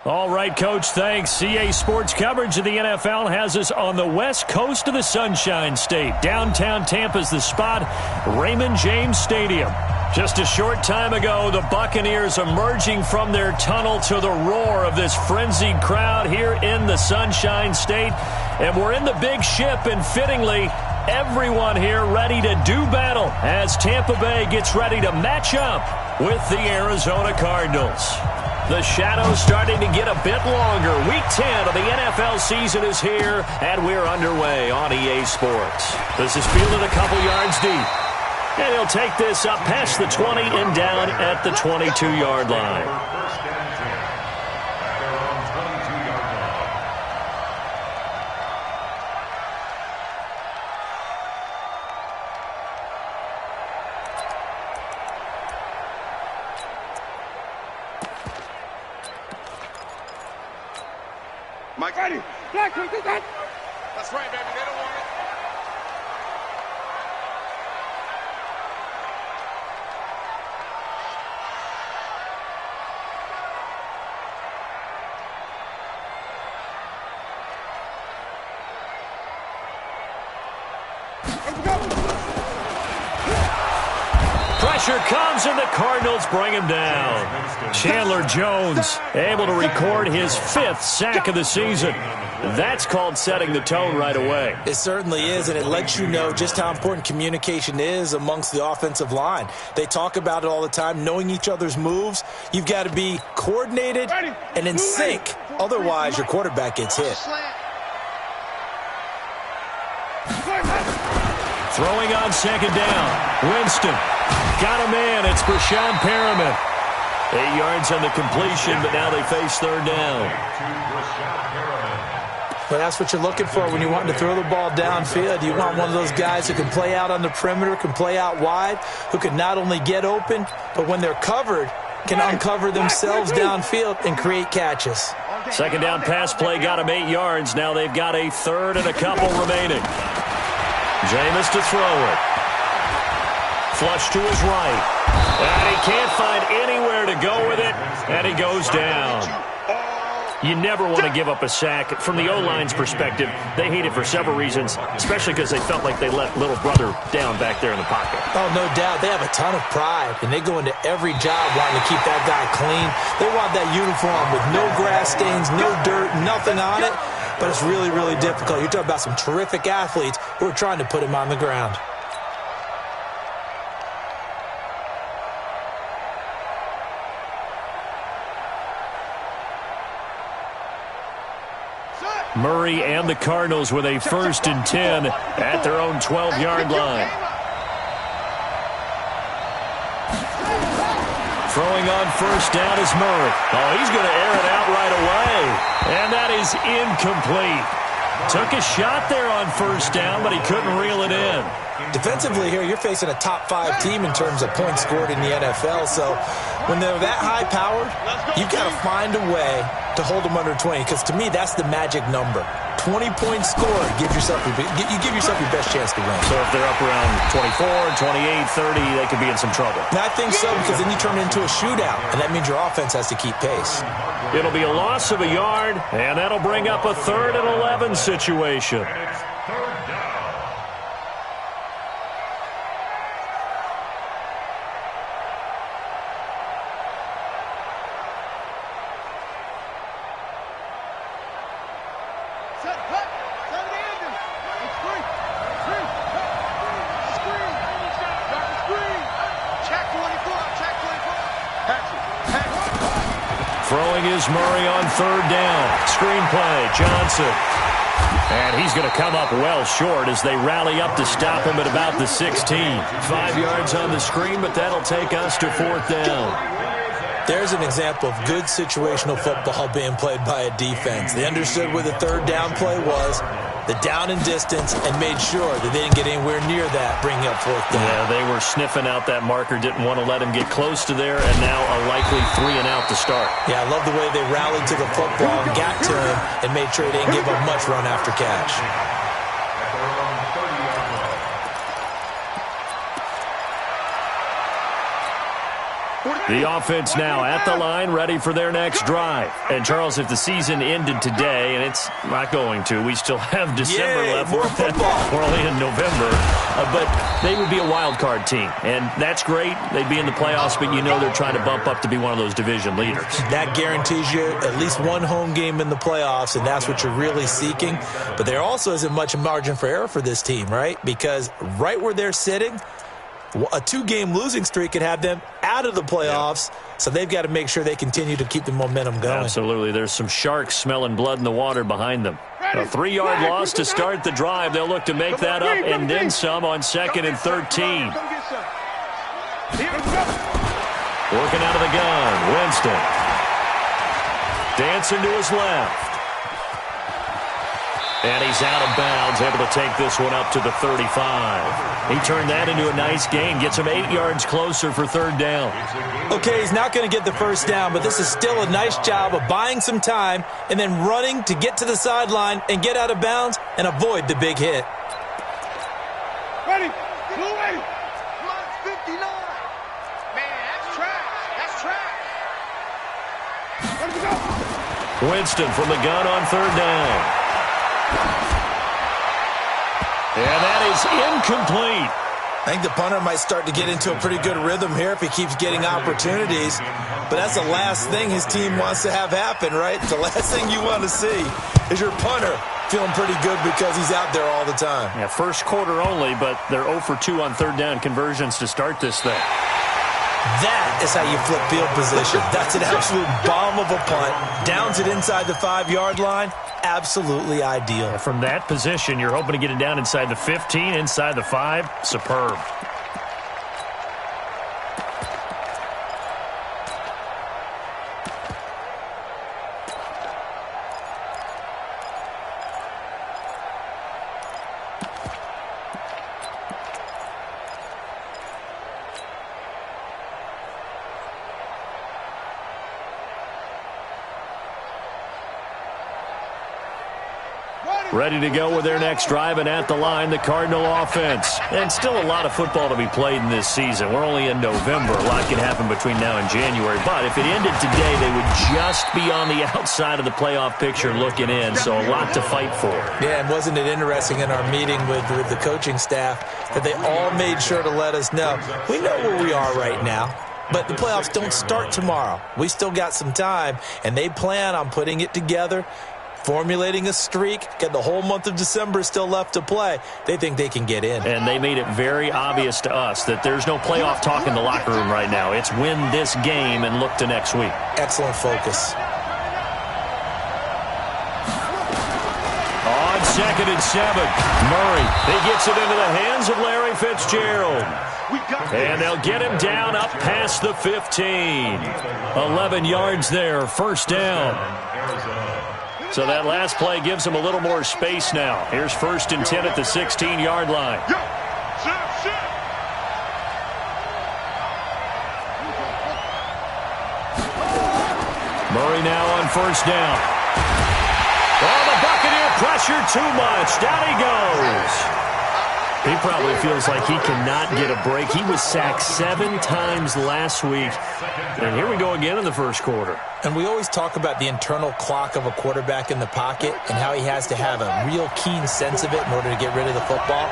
All right, Coach, thanks. CA Sports coverage of the NFL has us on the west coast of the Sunshine State. Downtown Tampa's the spot, Raymond James Stadium. Just a short time ago, the Buccaneers emerging from their tunnel to the roar of this frenzied crowd here in the Sunshine State. And we're in the big ship, and fittingly, everyone here ready to do battle as Tampa Bay gets ready to match up with the Arizona Cardinals. The shadow's starting to get a bit longer. Week 10 of the NFL season is here, and we're underway on EA Sports. This is fielded a couple yards deep. And he'll take this up past the 20 and down at the 22-yard line. Mike, that's right, baby. They don't want it. Pressure comes, and the Cardinals bring him down. Chandler Jones able to record his 5th sack of the season. That's called setting the tone right away. It certainly is, and it lets you know just how important communication is amongst the offensive line. They talk about it all the time, knowing each other's moves. You've got to be coordinated and in sync. Otherwise, your quarterback gets hit. Throwing on second down. Winston got a man. It's Brashad Perriman. 8 yards on the completion, but now they face third down. Well, that's what you're looking for when you want to throw the ball downfield. You want one of those guys who can play out on the perimeter, can play out wide, who can not only get open, but when they're covered, can uncover themselves downfield and create catches. Second down pass play got him 8 yards. Now they've got a third and a couple remaining. Jameis to throw it. Flush to his right. And he can't find anywhere to go with it, and he goes down. You never want to give up a sack. From the O-line's perspective, they hate it for several reasons, especially because they felt like they let little brother down back there in the pocket. Oh, no doubt. They have a ton of pride, and they go into every job wanting to keep that guy clean. They want that uniform with no grass stains, no dirt, nothing on it. But it's really, really difficult. You're talking about some terrific athletes who are trying to put him on the ground. Murray and the Cardinals with a 1st and 10 at their own 12-yard line. Throwing on first down is Murray. Oh, he's going to air it out right away. And that is incomplete. Took a shot there on first down, but he couldn't reel it in. Defensively here, you're facing a top-5 team in terms of points scored in the NFL. So when they're that high-powered, you've got to find a way to hold them under 20, because to me, that's the magic number. 20-point score, you give yourself your best chance to win. So if they're up around 24, 28, 30, they could be in some trouble. And I think so, because then you turn it into a shootout, and that means your offense has to keep pace. It'll be a loss of a yard, and that'll bring up a 3rd and 11 situation. Throwing is Murray on 3rd down. Screenplay, Johnson. And he's going to come up well short as they rally up to stop him at about the 16. 5 yards on the screen, but that'll take us to 4th down. There's an example of good situational football being played by a defense. They understood where the 3rd down play was, the down and distance, and made sure that they didn't get anywhere near that, bringing up 4th down. Yeah, they were sniffing out that marker, didn't want to let him get close to there, and now a likely 3 and out to start. Yeah, I love the way they rallied to the football and got to him and made sure they didn't give up much run after catch. The offense now at the line, ready for their next drive. And, Charles, if the season ended today, and it's not going to, we still have December left. More football. We're only in November. But they would be a wild card team. And that's great. They'd be in the playoffs, but you know they're trying to bump up to be one of those division leaders. That guarantees you at least one home game in the playoffs, and that's what you're really seeking. But there also isn't much margin for error for this team, right? Because right where they're sitting, a 2-game losing streak could have them out of the playoffs, so they've got to make sure they continue to keep the momentum going. Absolutely. There's some sharks smelling blood in the water behiund them. A 3-yard loss to start the drive. They'll look to make that up and then some on 2nd and 13. Working out of the gun, Winston. Dancing to his left. And he's out of bounds, able to take this one up to the 35. He turned that into a nice gain, gets him 8 yards closer for 3rd down. Okay, he's not going to get the first down, but this is still a nice job of buying some time and then running to get to the sideline and get out of bounds and avoid the big hit. Ready? Blue ready. Come on, 59. Man, that's trash. That's trash. Let's go. Winston from the gun on 3rd down. And that is incomplete. I think the punter might start to get into a pretty good rhythm here if he keeps getting opportunities. But that's the last thing his team wants to have happen, right? The last thing you want to see is your punter feeling pretty good because he's out there all the time. Yeah, first quarter only, but they're 0 for 2 on 3rd down conversions to start this thing. That is how you flip field position. That's an absolute bomb of a punt. Downs it inside the 5-yard line. Absolutely ideal. Yeah, from that position, you're hoping to get it down inside the 15, inside the 5. Superb. Ready to go with their next drive, and at the line, the Cardinal offense. And still a lot of football to be played in this season. We're only in November. A lot can happen between now and January. But if it ended today, they would just be on the outside of the playoff picture looking in. So a lot to fight for. Yeah, and wasn't it interesting in our meeting with the coaching staff that they all made sure to let us know, we know where we are right now. But the playoffs don't start tomorrow. We still got some time, and they plan on putting it together, formulating a streak, get the whole month of December still left to play. They think they can get in. And they made it very obvious to us that there's no playoff talk in the locker room right now. It's win this game and look to next week. Excellent focus. On 2nd and 7, Murray. He gets it into the hands of Larry Fitzgerald. And they'll get him down up past the 15. 11 yards there, 1st down. So that last play gives him a little more space now. Here's 1st and 10 at the 16-yard line. Murray now on 1st down. Oh, the Buccaneer pressure too much. Down he goes. He probably feels like he cannot get a break. He was sacked 7 times last week. And here we go again in the 1st quarter. And we always talk about the internal clock of a quarterback in the pocket and how he has to have a real keen sense of it in order to get rid of the football.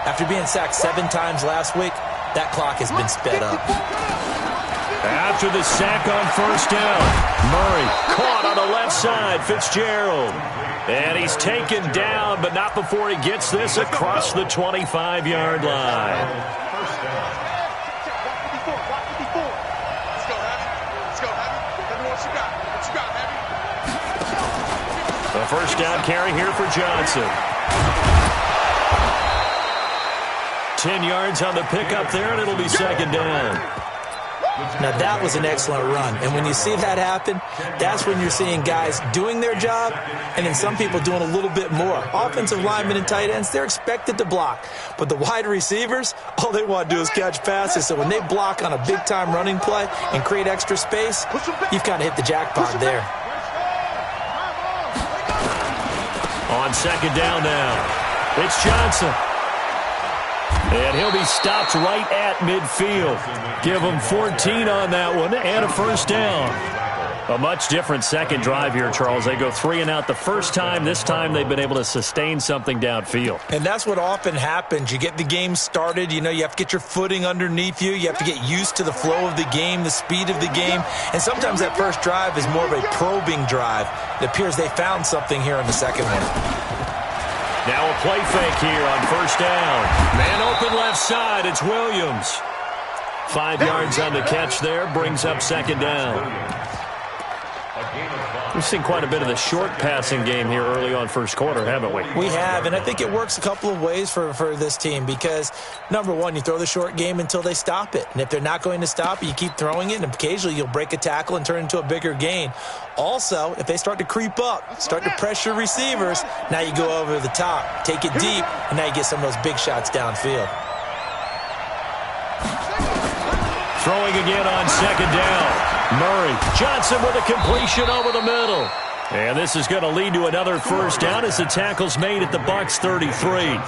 After being sacked 7 times last week, that clock has been sped up. After the sack on 1st down, Murray caught on the left side, Fitzgerald. And he's taken down, but not before he gets this across the 25-yard line. A 1st down carry here for Johnson. 10 yards on the pickup there, and it'll be 2nd down. Now, that was an excellent run. And when you see that happen, that's when you're seeing guys doing their job and then some people doing a little bit more. Offensive linemen and tight ends, they're expected to block. But the wide receivers, all they want to do is catch passes. So when they block on a big-time running play and create extra space, you've kind of hit the jackpot there. On 2nd down now, it's Johnson. And he'll be stopped right at midfield. Give him 14 on that one and a first down. A much different second drive here, Charles. They go 3 and out the first time. This time they've been able to sustain something downfield. And that's what often happens. You get the game started. You know, you have to get your footing underneath you. You have to get used to the flow of the game, the speed of the game. And sometimes that first drive is more of a probing drive. It appears they found something here in the second one. Now a play fake here on first down. Man open left side. It's Williams. 5 yards on the catch there. Brings up second down. We've seen quite a bit of the short passing game here early on first quarter, haven't we? We have, and I think it works a couple of ways for this team because, number one, you throw the short game until they stop it. And if they're not going to stop it, you keep throwing it, and occasionally you'll break a tackle and turn it into a bigger gain. Also, if they start to creep up, start to pressure receivers, now you go over the top, take it deep, and now you get some of those big shots downfield. Throwing again on second down. Murray. Johnson with a completion over the middle. And this is going to lead to another first down as the tackle's made at the Bucs 33.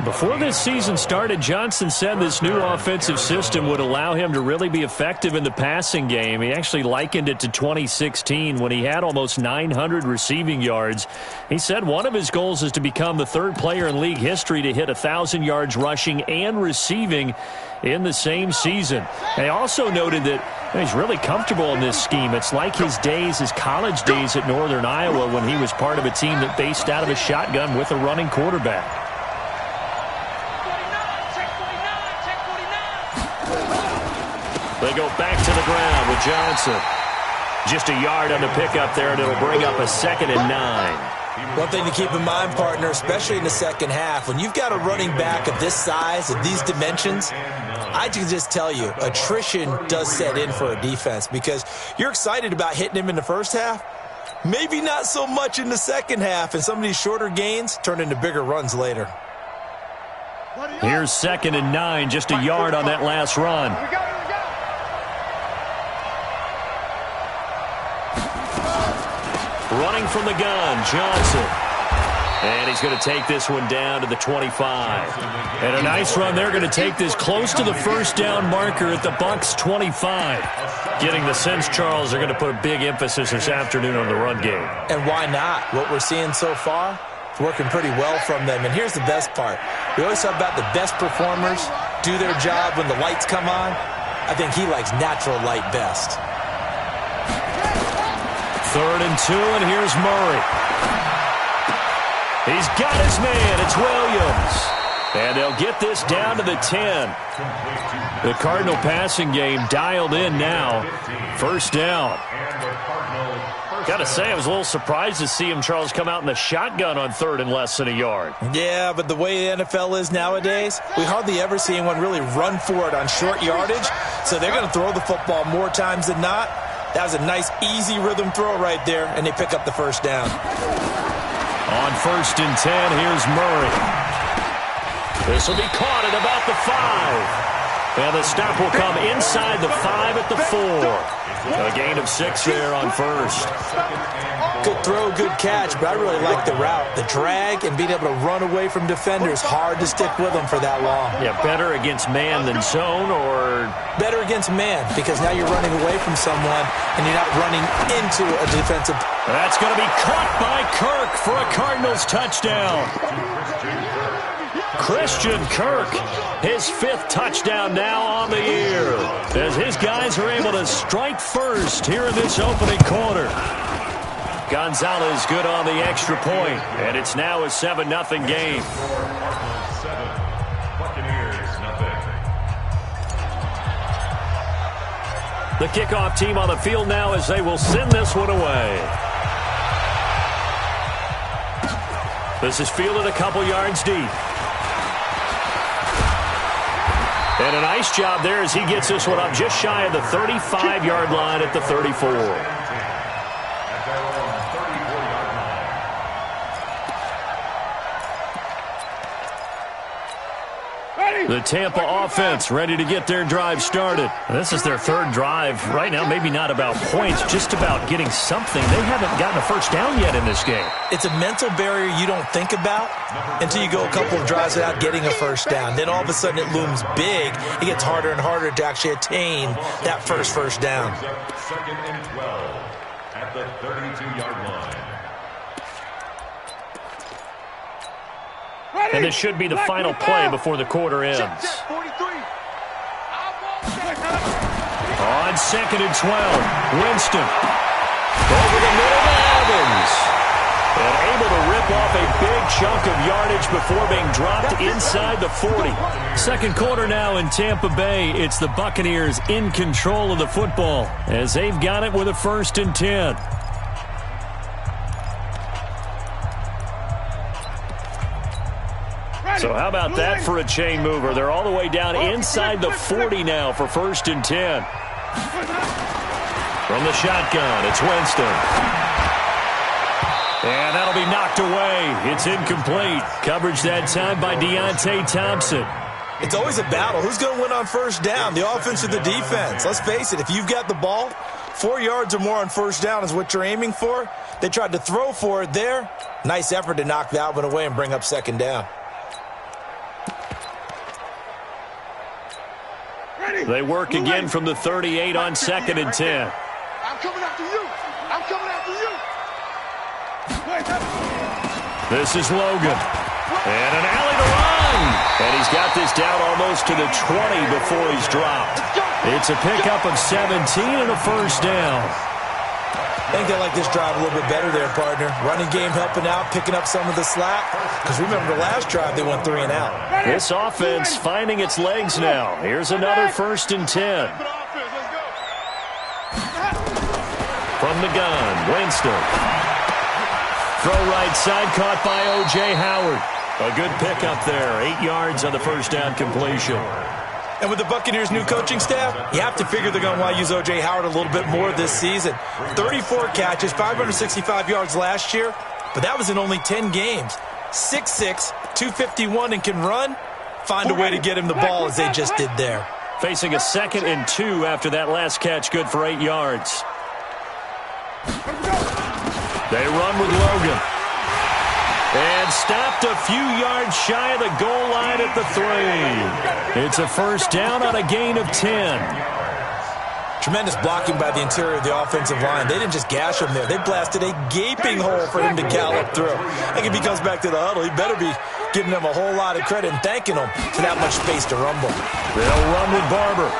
Before this season started, Johnson said this new offensive system would allow him to really be effective in the passing game. He actually likened it to 2016 when he had almost 900 receiving yards. He said one of his goals is to become the third player in league history to hit 1,000 yards rushing and receiving in the same season. He also noted that he's really comfortable in this scheme. It's like his college days at Northern Iowa when he was part of a team that based out of a shotgun with a running quarterback. They go back to the ground with Johnson. Just a yard on the pickup there, and it'll bring up a 2nd and 9. One thing to keep in mind, partner, especially in the second half, when you've got a running back of this size, of these dimensions, I can just tell you, attrition does set in for a defense because you're excited about hitting him in the first half. Maybe not so much in the second half, and some of these shorter gains turn into bigger runs later. Here's 2nd and 9, just a yard on that last run. Running from the gun, Johnson. And he's going to take this one down to the 25. And a nice run. They're going to take this close to the first down marker at the Bucs 25. Getting the sense, Charles, they're going to put a big emphasis this afternoon on the run game. And why not? What we're seeing so far, it's working pretty well from them. And here's the best part. We always talk about the best performers do their job when the lights come on. I think he likes natural light best. 3rd and 2, and here's Murray. He's got his man. It's Williams. And they'll get this down to the 10. The Cardinal passing game dialed in now. First down. Got to say, I was a little surprised to see him, Charles, come out in the shotgun on 3rd and less than a yard. Yeah, but the way the NFL is nowadays, we hardly ever see anyone really run for it on short yardage. So they're going to throw the football more times than not. That was a nice, easy rhythm throw right there, and they pick up the first down. On 1st and 10, here's Murray. This will be caught at about the 5. And the stop will come inside the 5 at the 4. A gain of 6 there on first. Good throw, good catch, but I really like the route. The drag and being able to run away from defenders, hard to stick with them for that long. Yeah, better against man than zone, or? Better against man, because now you're running away from someone and you're not running into a defensive. That's going to be caught by Kirk for a Cardinals touchdown. Christian Kirk, his 5th touchdown now on the year, as his guys are able to strike first here in this opening quarter. Gonzalez good on the extra point, and it's now a 7-0 game. The kickoff team on the field now as they will send this one away. This is fielded a couple yards deep. And a nice job there as he gets this one up just shy of the 35-yard line at the 34. The Tampa offense ready to get their drive started. This is their third drive. Right now, maybe not about points, just about getting something. They haven't gotten a first down yet in this game. It's a mental barrier you don't think about until you go a couple of drives without getting a first down. Then all of a sudden it looms big. It gets harder and harder to actually attain that first down. 2nd and 12 at the 32-yard line. And this should be the final play before the quarter ends. On 2nd and 12, Winston. Over the middle to Evans. And able to rip off a big chunk of yardage before being dropped inside the 40. Second quarter now in Tampa Bay. It's the Buccaneers in control of the football as they've got it with a 1st and 10. So how about that for a chain mover? They're all the way down inside the 40 now for 1st and 10. From the shotgun, it's Winston. And that'll be knocked away. It's incomplete. Coverage that time by Deontay Thompson. It's always a battle. Who's going to win on first down, the offense or the defense? Let's face it, if you've got the ball, 4 yards or more on first down is what you're aiming for. They tried to throw for it there. Nice effort to knock that one away and bring up 2nd down. They work again from the 38 on 2nd and 10. I'm coming after you. I'm coming after you. This is Logan. And an alley to run. And he's got this down almost to the 20 before he's dropped. It's a pickup of 17 and a first down. I think they like this drive a little bit better there, partner. Running game helping out, picking up some of the slack. Because remember the last drive, they went 3 and out. This offense finding its legs now. Here's another 1st and 10. From the gun, Winston. Throw right side, caught by O.J. Howard. A good pickup there. 8 yards on the first down completion. And with the Buccaneers' new coaching staff, you have to figure they're going to want to use O.J. Howard a little bit more this season. 34 catches, 565 yards last year, but that was in only 10 games. 6'6", 251, and can run. Find a way to get him the ball as they just did there. Facing a 2nd and 2 after that last catch, good for 8 yards. They run with Logan. And stopped a few yards shy of the goal line at the 3. It's a first down on a gain of 10. Tremendous blocking by the interior of the offensive line. They didn't just gash him there. They blasted a gaping hole for him to gallop through. I think if he comes back to the huddle, he better be giving them a whole lot of credit and thanking them for that much space to rumble. They'll run with Barber.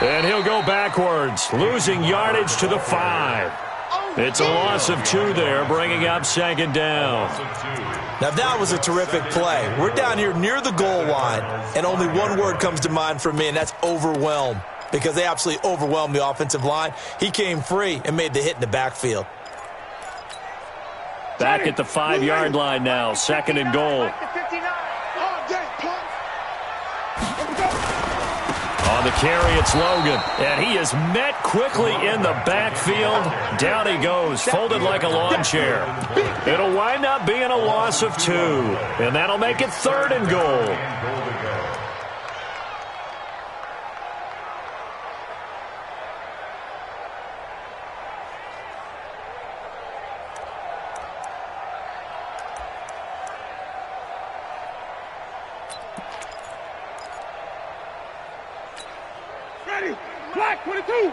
And he'll go backwards, losing yardage to the 5. It's a loss of 2 there, bringing up 2nd down. Now that was a terrific play. We're down here near the goal line, and only one word comes to mind for me, and that's overwhelm, because they absolutely overwhelmed the offensive line. He came free and made the hit in the backfield. Back at the 5-yard line now, 2nd and goal. On the carry, it's Logan, and he is met quickly in the backfield. Down he goes, folded like a lawn chair. It'll wind up being a loss of 2, and that'll make it 3rd and goal. Black 22.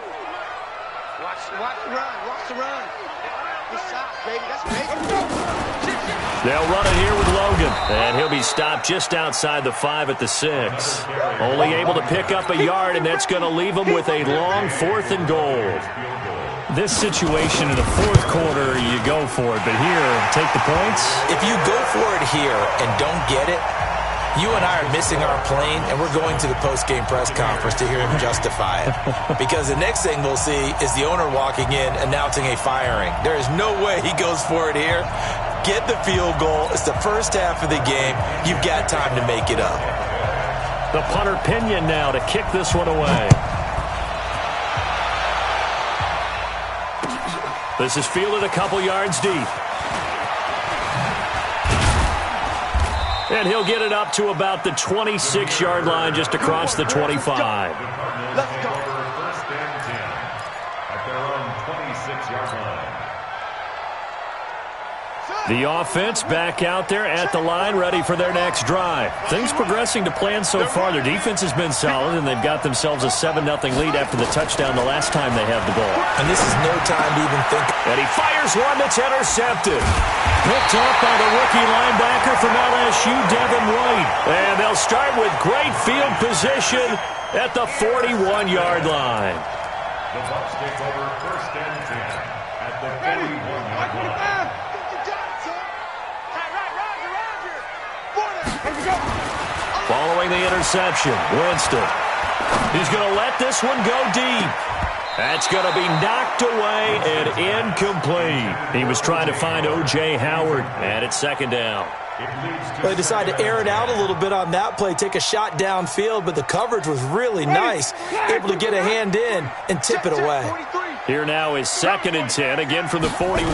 Watch the run. Watch the run. Good shot, baby. That's big. They'll run it here with Logan, and he'll be stopped just outside the 5 at the 6. Only able to pick up a yard, and that's going to leave him with a long 4th and goal. This situation in the 4th quarter, you go for it, but here, take the points. If you go for it here and don't get it, you and I are missing our plane, and we're going to the post-game press conference to hear him justify it. Because the next thing we'll see is the owner walking in announcing a firing. There is no way he goes for it here. Get the field goal. It's the first half of the game. You've got time to make it up. The punter Pinion now to kick this one away. This is fielded a couple yards deep. And he'll get it up to about the 26-yard line just across the 25. Let's go. First and 10 at their own 26-yard line. The offense back out there at the line, ready for their next drive. Things progressing to plan so far. Their defense has been solid, and they've got themselves a 7-0 lead after the touchdown the last time they had the ball. And this is no time to even think. And he fires one that's intercepted. Picked up by the rookie linebacker from LSU, Devin White. And they'll start with great field position at the 41-yard line. The Bucs take over first and 10 at the 41-yard line. Following the interception, Winston. He's going to let this one go deep. That's going to be knocked away and incomplete. He was trying to find O.J. Howard, and it's second down. Well, they decided to air it out a little bit on that play, take a shot downfield, but the coverage was really nice. Able to get a hand in and tip it away. Here now is second and 10, again from the 41.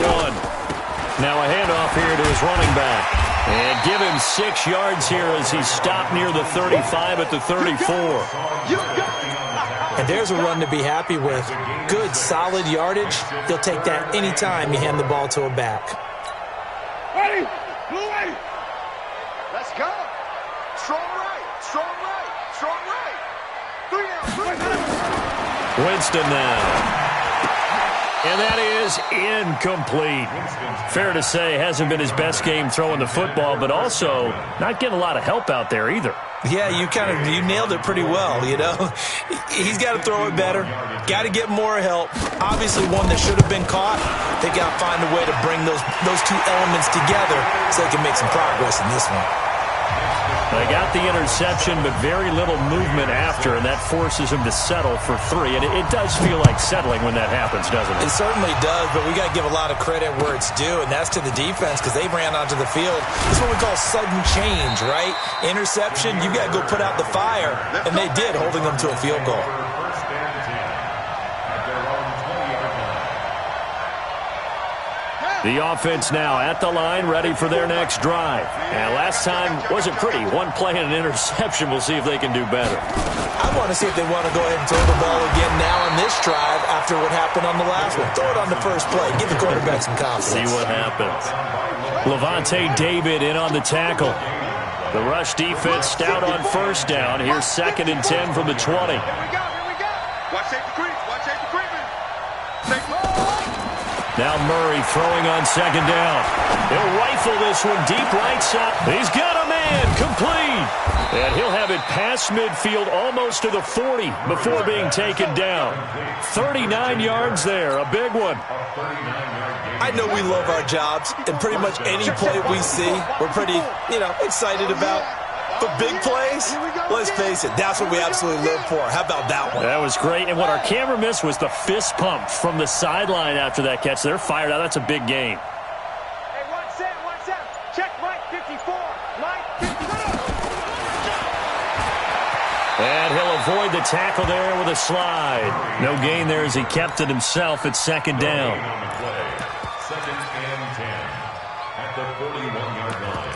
Now a handoff here to his running back. And give him 6 yards here as he stopped near the 35 at the 34. And there's a run to be happy with. Good, solid yardage. He'll take that anytime you hand the ball to a back. Ready? Blue ready. Let's go. Strong right. Strong right. Strong right. 3 down. Winston now. And that is incomplete. Fair to say, hasn't been his best game throwing the football, but also not getting a lot of help out there either. Yeah, you nailed it pretty well, you know. He's got to throw it better. Got to get more help. Obviously one that should have been caught. They got to find a way to bring those two elements together so they can make some progress in this one. They got the interception, but very little movement after, and that forces him to settle for 3. And it does feel like settling when that happens, doesn't it? It certainly does, but we got to give a lot of credit where it's due, and that's to the defense because they ran onto the field. This is what we call sudden change, right? Interception, you got to go put out the fire, and they did, holding them to a field goal. First and 10 at their own 20-yard line. The offense now at the line, ready for their next drive. And last time wasn't pretty. One play and an interception. We'll see if they can do better. I want to see if they want to go ahead and throw the ball again now on this drive after what happened on the last one. Throw it on the first play. Give the quarterback some confidence. See what happens. Levante David in on the tackle. The rush defense stout on first down. Here's second and 10 from the 20. Here we go. Watch safety creep. Watch safety creeping. Safety. Now Murray throwing on second down. He'll rifle this one deep right side. He's got a man complete. And he'll have it past midfield almost to the 40 before being taken down. 39 yards there, a big one. I know we love our jobs, and pretty much any play we see, we're pretty, excited about. But big plays, let's face it, that's what we absolutely live for. How about that one? That was great. And what our camera missed was the fist pump from the sideline after that catch. They're fired out. That's a big game. Hey, watch out. Check Mike 54. Mike 54. And he'll avoid the tackle there with a slide. No gain there as he kept it himself at second down. Second and 10 at the 41-yard line.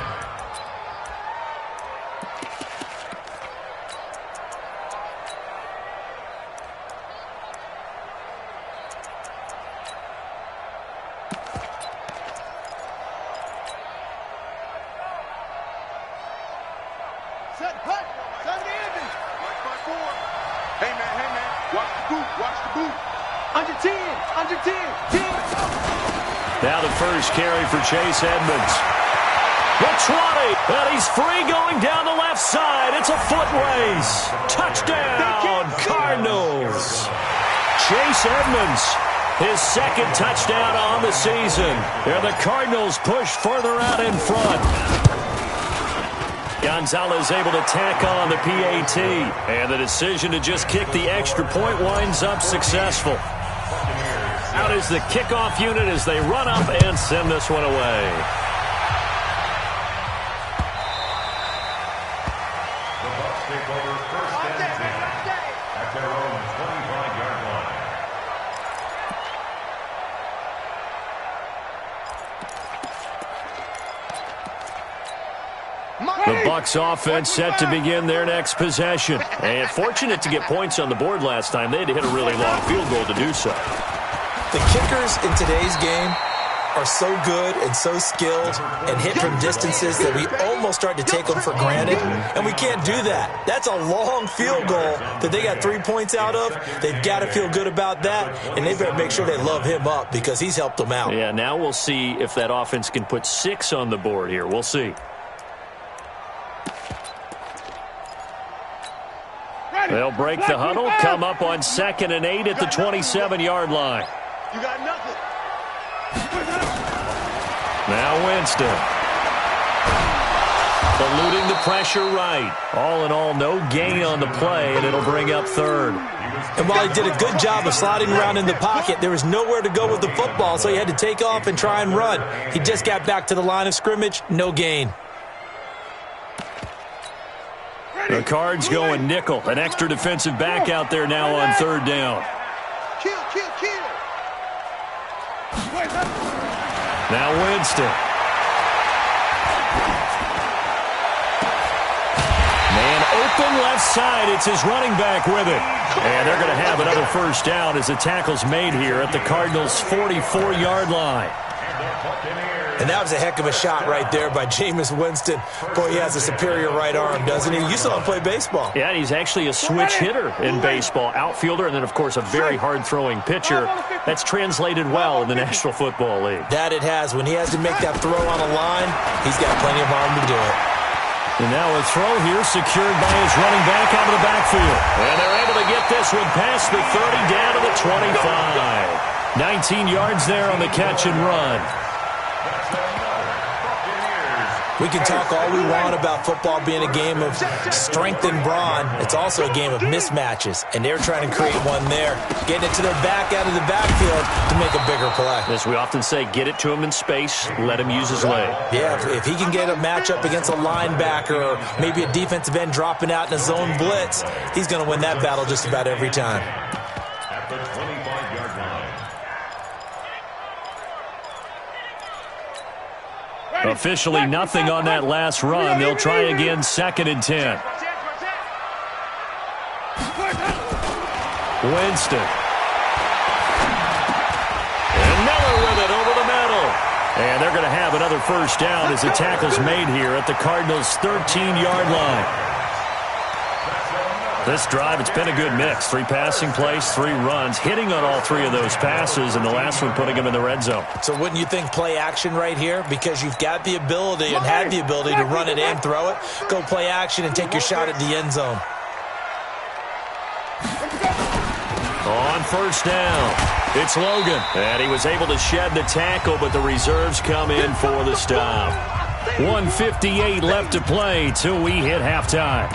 Set, hut. Set the ending. Watch my four. Hey, man. Watch the boot. Watch the boot. Under 10. Under 10. 10. Now the first carry for Chase Edmonds. The 20. And he's free going down the left side. It's a foot race. Touchdown, Cardinals. Chase Edmonds, his second touchdown on the season. And the Cardinals push further out in front. Gonzalez able to tack on the PAT. And the decision to just kick the extra point winds up successful. Out is the kickoff unit as they run up and send this one away. The Bucs take over first and 10 at their own 25-yard line. The Bucs offense set to begin their next possession. And fortunate to get points on the board last time. They had to hit a really long field goal to do so. The kickers in today's game are so good and so skilled and hit from distances that we almost start to take them for granted, and we can't do that. That's a long field goal that they got 3 points out of. They've got to feel good about that, and they better make sure they love him up because he's helped them out. Yeah, now we'll see if that offense can put 6 on the board here. We'll see. They'll break the huddle, come up on 2nd and 8 at the 27-yard line. You got nothing. Now Winston. Eluding the pressure right. All in all, no gain on the play, and it'll bring up 3rd. And while he did a good job of sliding around in the pocket, there was nowhere to go with the football, so he had to take off and try and run. He just got back to the line of scrimmage, no gain. The Cards going nickel. An extra defensive back out there now on 3rd down. Kill. Now Winston. Man open left side. It's his running back with it. And they're going to have another 1st down as the tackle's made here at the Cardinals' 44-yard line. And that was a heck of a shot right there by Jameis Winston. Boy, he has a superior right arm, doesn't he? You saw him play baseball. Yeah, he's actually a switch hitter in baseball. Outfielder, and then, of course, a very hard-throwing pitcher. That's translated well in the National Football League. That it has. When he has to make that throw on a line, he's got plenty of arm to do it. And now a throw here secured by his running back out of the backfield. And they're able to get this one past the 30 down to the 25. 19 yards there on the catch and run. We can talk all we want about football being a game of strength and brawn. It's also a game of mismatches, and they're trying to create one there, getting it to their back out of the backfield to make a bigger play. As we often say, get it to him in space, let him use his leg. Yeah, if he can get a matchup against a linebacker or maybe a defensive end dropping out in a zone blitz, he's going to win that battle just about every time. At the 25-yard line. Officially nothing on that last run. They'll try again, 2nd and 10. Winston. And Miller with it over the middle. And they're going to have another 1st down as the tackle's made here at the Cardinals' 13-yard line. This drive, it's been a good mix. 3 passing plays, 3 runs, hitting on all 3 of those passes, and the last one putting him in the red zone. So wouldn't you think play action right here? Because you've got the ability and had the ability to run it and throw it. Go play action and take your shot at the end zone. On 1st down, it's Logan. And he was able to shed the tackle, but the reserves come in for the stop. 1:58 left to play till we hit halftime.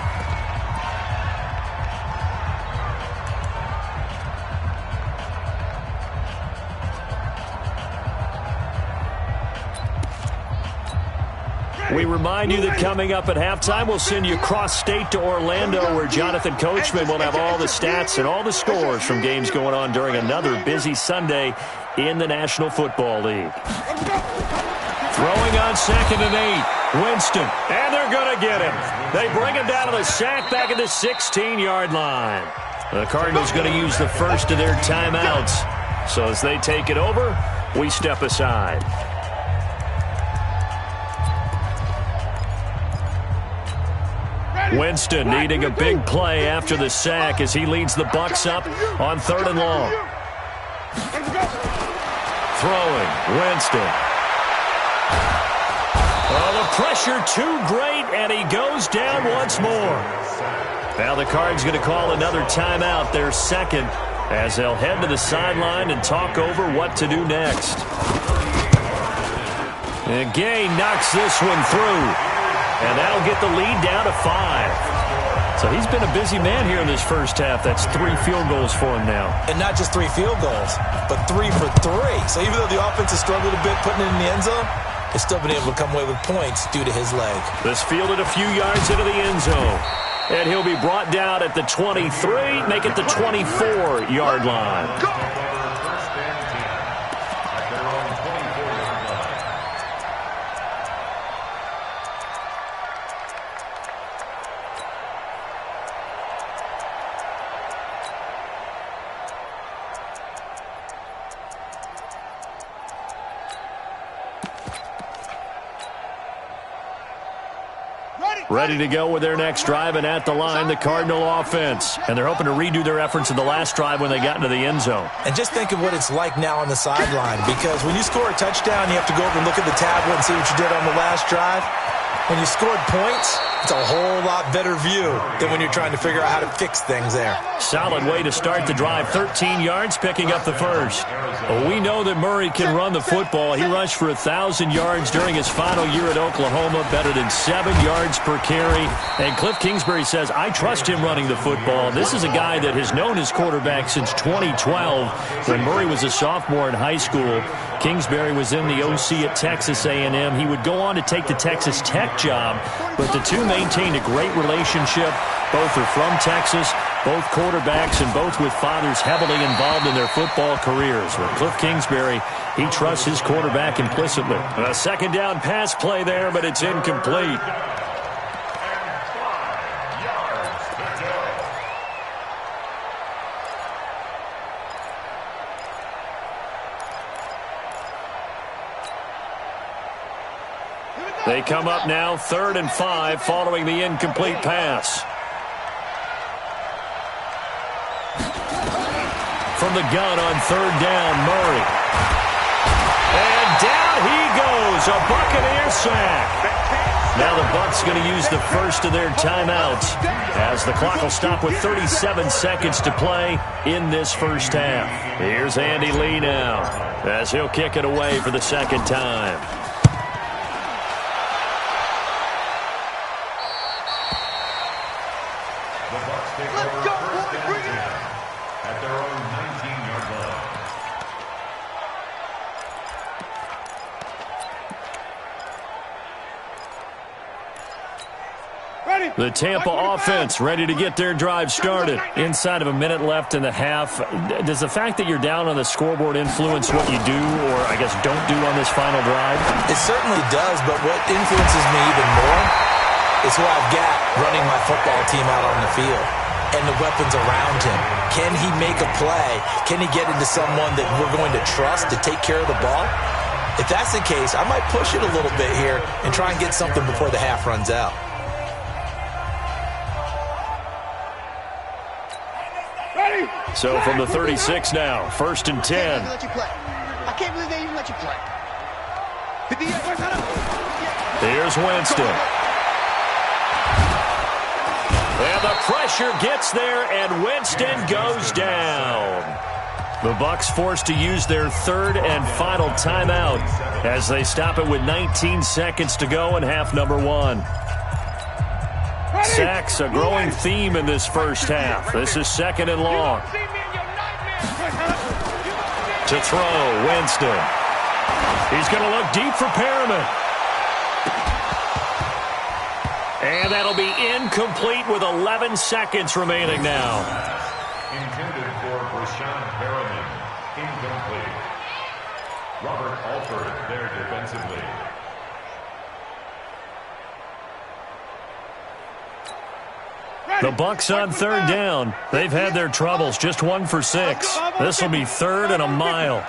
We remind you that coming up at halftime, we'll send you cross-state to Orlando, where Jonathan Coachman will have all the stats and all the scores from games going on during another busy Sunday in the National Football League. Throwing on 2nd and 8. Winston, and they're going to get him. They bring him down to the sack back at the 16-yard line. The Cardinals going to use the first of their timeouts. So as they take it over, we step aside. Winston needing a big play after the sack as he leads the Bucs up on 3rd and long. Throwing, Winston. Oh, the pressure too great, and he goes down once more. Now the Cards going to call another timeout, their 2nd, as they'll head to the sideline and talk over what to do next. And Gay knocks this one through. And that'll get the lead down to 5. So he's been a busy man here in this first half. That's 3 field goals for him now. And not just 3 field goals, but 3 for 3. So even though the offense has struggled a bit putting it in the end zone, they've still been able to come away with points due to his leg. This fielded a few yards into the end zone. And he'll be brought down at the 23, make it the 24-yard line. ready to go with their next drive, and at the line, the Cardinal offense. And they're hoping to redo their efforts in the last drive when they got into the end zone. And just think of what it's like now on the sideline, because when you score a touchdown, you have to go over and look at the tablet and see what you did on the last drive. When you scored points, it's a whole lot better view than when you're trying to figure out how to fix things there. Solid way to start the drive. 13 yards, picking up the first. Well, we know that Murray can run the football. He rushed for 1,000 yards during his final year at Oklahoma, better than 7 yards per carry. And Cliff Kingsbury says, I trust him running the football. This is a guy that has known his quarterback since 2012 when Murray was a sophomore in high school. Kingsbury was in the OC at Texas A&M. He would go on to take the Texas Tech job, but the two maintained a great relationship. Both are from Texas, both quarterbacks, and both with fathers heavily involved in their football careers. With Cliff Kingsbury, he trusts his quarterback implicitly. A second down pass play there, but it's incomplete. They come up now 3rd and 5 following the incomplete pass. From the gun on 3rd down, Murray. And down he goes, a Buccaneer sack. Now the Bucs going to use the first of their timeouts as the clock will stop with 37 seconds to play in this first half. Here's Andy Lee now as he'll kick it away for the second time. The Tampa offense ready to get their drive started. Inside of a minute left in the half. Does the fact that you're down on the scoreboard influence what you do or, I guess, don't do on this final drive? It certainly does, but what influences me even more is who I've got running my football team out on the field and the weapons around him. Can he make a play? Can he get into someone that we're going to trust to take care of the ball? If that's the case, I might push it a little bit here and try and get something before the half runs out. So from the 36 now, 1st and 10. I can't believe they even let you play. Here's Winston. And the pressure gets there, and Winston goes down. The Bucs forced to use their 3rd and final timeout as they stop it with 19 seconds to go in half number 1. Sacks, a growing theme in this first half. This is 2nd and long. To throw, Winston. He's going to look deep for Perriman. And that'll be incomplete with 11 seconds remaining now. Intended for Brashon Perriman. Incomplete. Robert Alford there defensively. The Bucs on 3rd down. They've had their troubles. Just 1 for 6. This will be 3rd and a mile.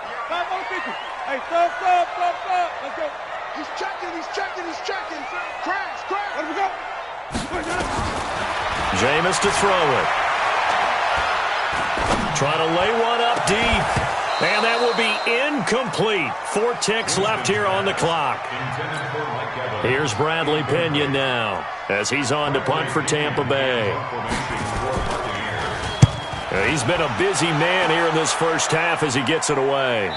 Hey, stop. Let's go. He's checking. Crash. Let him go. Jameis to throw it. Trying to lay one up deep. And that will be incomplete. 4 ticks left here on the clock. Here's Bradley Pinion now as he's on to punt for Tampa Bay. He's been a busy man here in this first half as he gets it away.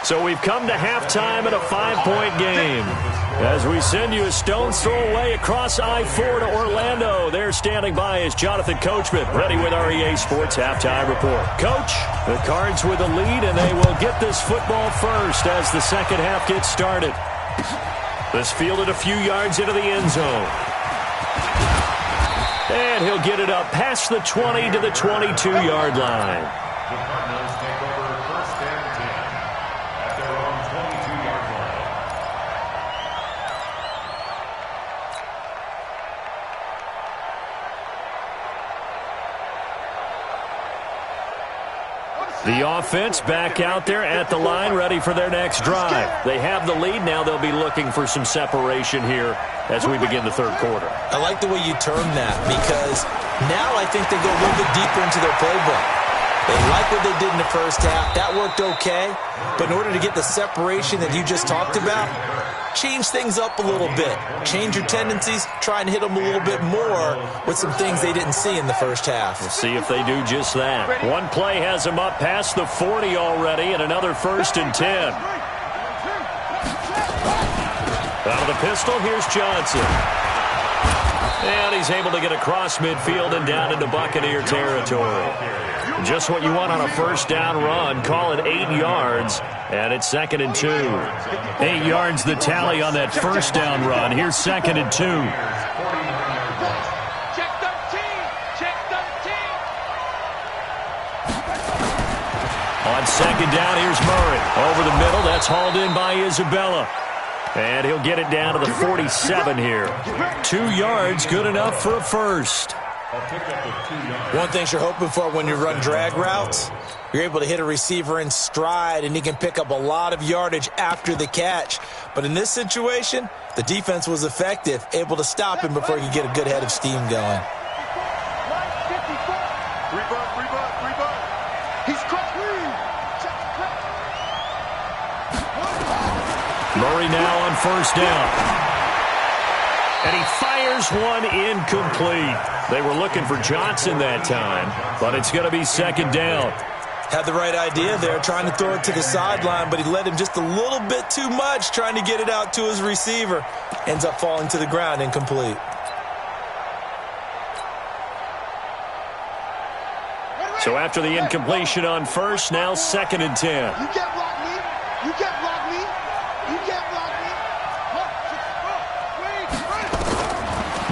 So we've come to halftime in a 5-point game. As we send you a stone's throw away across I-4 to Orlando. There standing by is Jonathan Coachman, ready with our EA Sports Halftime Report. Coach, the Cards with the lead, and they will get this football first as the second half gets started. This fielded a few yards into the end zone. And he'll get it up past the 20 to the 22-yard line. The Cardinals take over 1st and 10 at their own 22-yard line. The offense back out there at the line, ready for their next drive. They have the lead now. They'll be looking for some separation here as we begin the third quarter. I like the way you term that, because now I think they go a little bit deeper into their playbook. They like what they did in the first half. That worked okay. But in order to get the separation that you just talked about, change things up a little bit. Change your tendencies. Try and hit them a little bit more with some things they didn't see in the first half. We'll see if they do just that. One play has them up past the 40 already, and another 1st and 10. Out of the pistol, here's Johnson. And he's able to get across midfield and down into Buccaneer territory. Just what you want on a first down run. Call it 8 yards, and it's 2nd and 2. 8 yards the tally on that first down run. Here's 2nd and 2. Check 13. Check 13. On 2nd down, here's Murray. Over the middle, that's hauled in by Isabella. And he'll get it down to the 47 here. 2 yards, good enough for a first. One thing you're hoping for when you run drag routes, you're able to hit a receiver in stride, and he can pick up a lot of yardage after the catch. But in this situation, the defense was effective, able to stop him before he could get a good head of steam going. Rebound. He's cut. Murray now on first down. And he fires one incomplete. They were looking for Johnson that time, but it's going to be 2nd down. Had the right idea there, trying to throw it to the sideline, but he led him just a little bit too much, trying to get it out to his receiver. Ends up falling to the ground, incomplete. So after the incompletion on first, now 2nd and 10. You can't block me. You can't block me. You can't block me.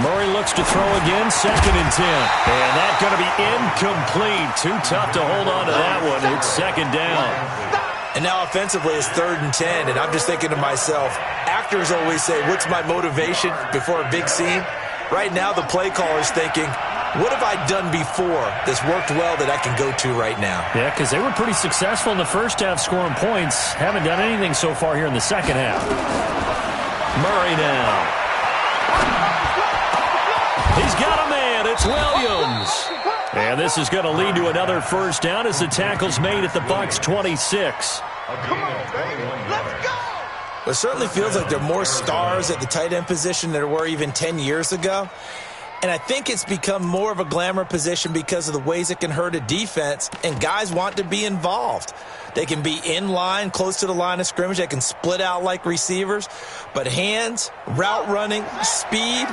Murray looks to throw again, 2nd and 10. And that's going to be incomplete. Too tough to hold on to that one. It's 2nd down. And now offensively it's 3rd and 10, and I'm just thinking to myself, actors always say, what's my motivation before a big scene? Right now the play caller's thinking, what have I done before that's worked well that I can go to right now? Yeah, because they were pretty successful in the first half scoring points. Haven't done anything so far here in the second half. Murray now. He's got a man. It's Williams. And this is going to lead to another first down as the tackle's made at the Bucs 26. Come on, baby. Let's go. It certainly feels like there are more stars at the tight end position than there were even 10 years ago. And I think it's become more of a glamour position because of the ways it can hurt a defense, and guys want to be involved. They can be in line, close to the line of scrimmage. They can split out like receivers. But hands, route running, speed,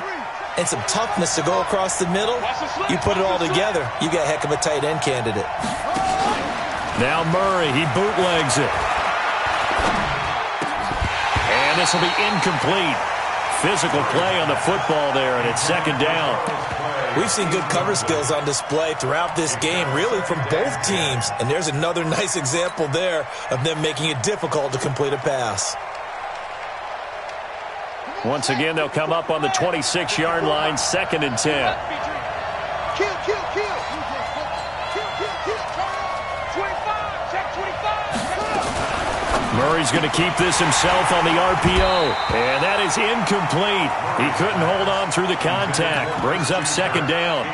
and some toughness to go across the middle, you put it all together, you got a heck of a tight end candidate. Now Murray, he bootlegs it. And this will be incomplete. Physical play on the football there, and it's 2nd down. We've seen good cover skills on display throughout this game, really from both teams. And there's another nice example there of them making it difficult to complete a pass. Once again, they'll come up on the 26-yard line, 2nd and 10. Kill. 25. Check 25. Murray's going to keep this himself on the RPO. And that is incomplete. He couldn't hold on through the contact. Brings up 2nd down.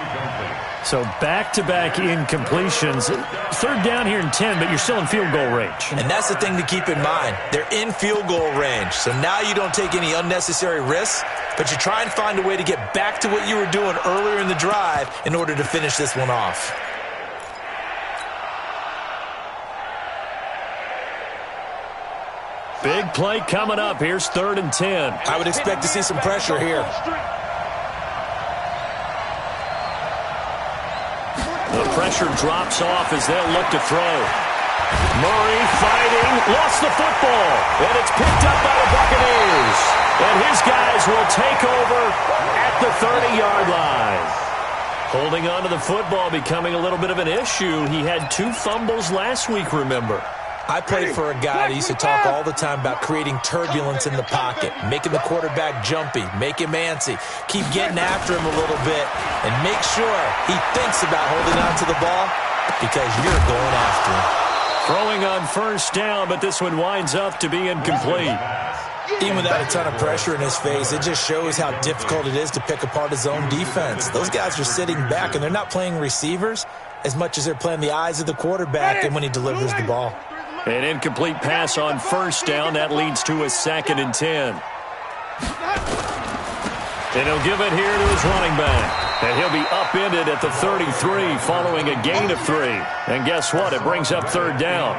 So back-to-back incompletions. 3rd down here and 10, but you're still in field goal range. And that's the thing to keep in mind. They're in field goal range. So now you don't take any unnecessary risks, but you try and find a way to get back to what you were doing earlier in the drive in order to finish this one off. Big play coming up. Here's 3rd and 10. I would expect to see some pressure here. The pressure drops off as they'll look to throw. Murray fighting, lost the football, and it's picked up by the Buccaneers. And his guys will take over at the 30-yard line. Holding on to the football becoming a little bit of an issue. He had 2 fumbles last week, remember. I played for a guy that used to talk all the time about creating turbulence in the pocket, making the quarterback jumpy, make him antsy, keep getting after him a little bit, and make sure he thinks about holding on to the ball because you're going after him. Throwing on first down, but this one winds up to be incomplete. Even without a ton of pressure in his face, it just shows how difficult it is to pick apart his own defense. Those guys are sitting back, and they're not playing receivers as much as they're playing the eyes of the quarterback and when he delivers the ball. An incomplete pass on first down. That leads to a 2nd and 10. And he'll give it here to his running back. And he'll be upended at the 33 following a gain of 3. And guess what? It brings up 3rd down.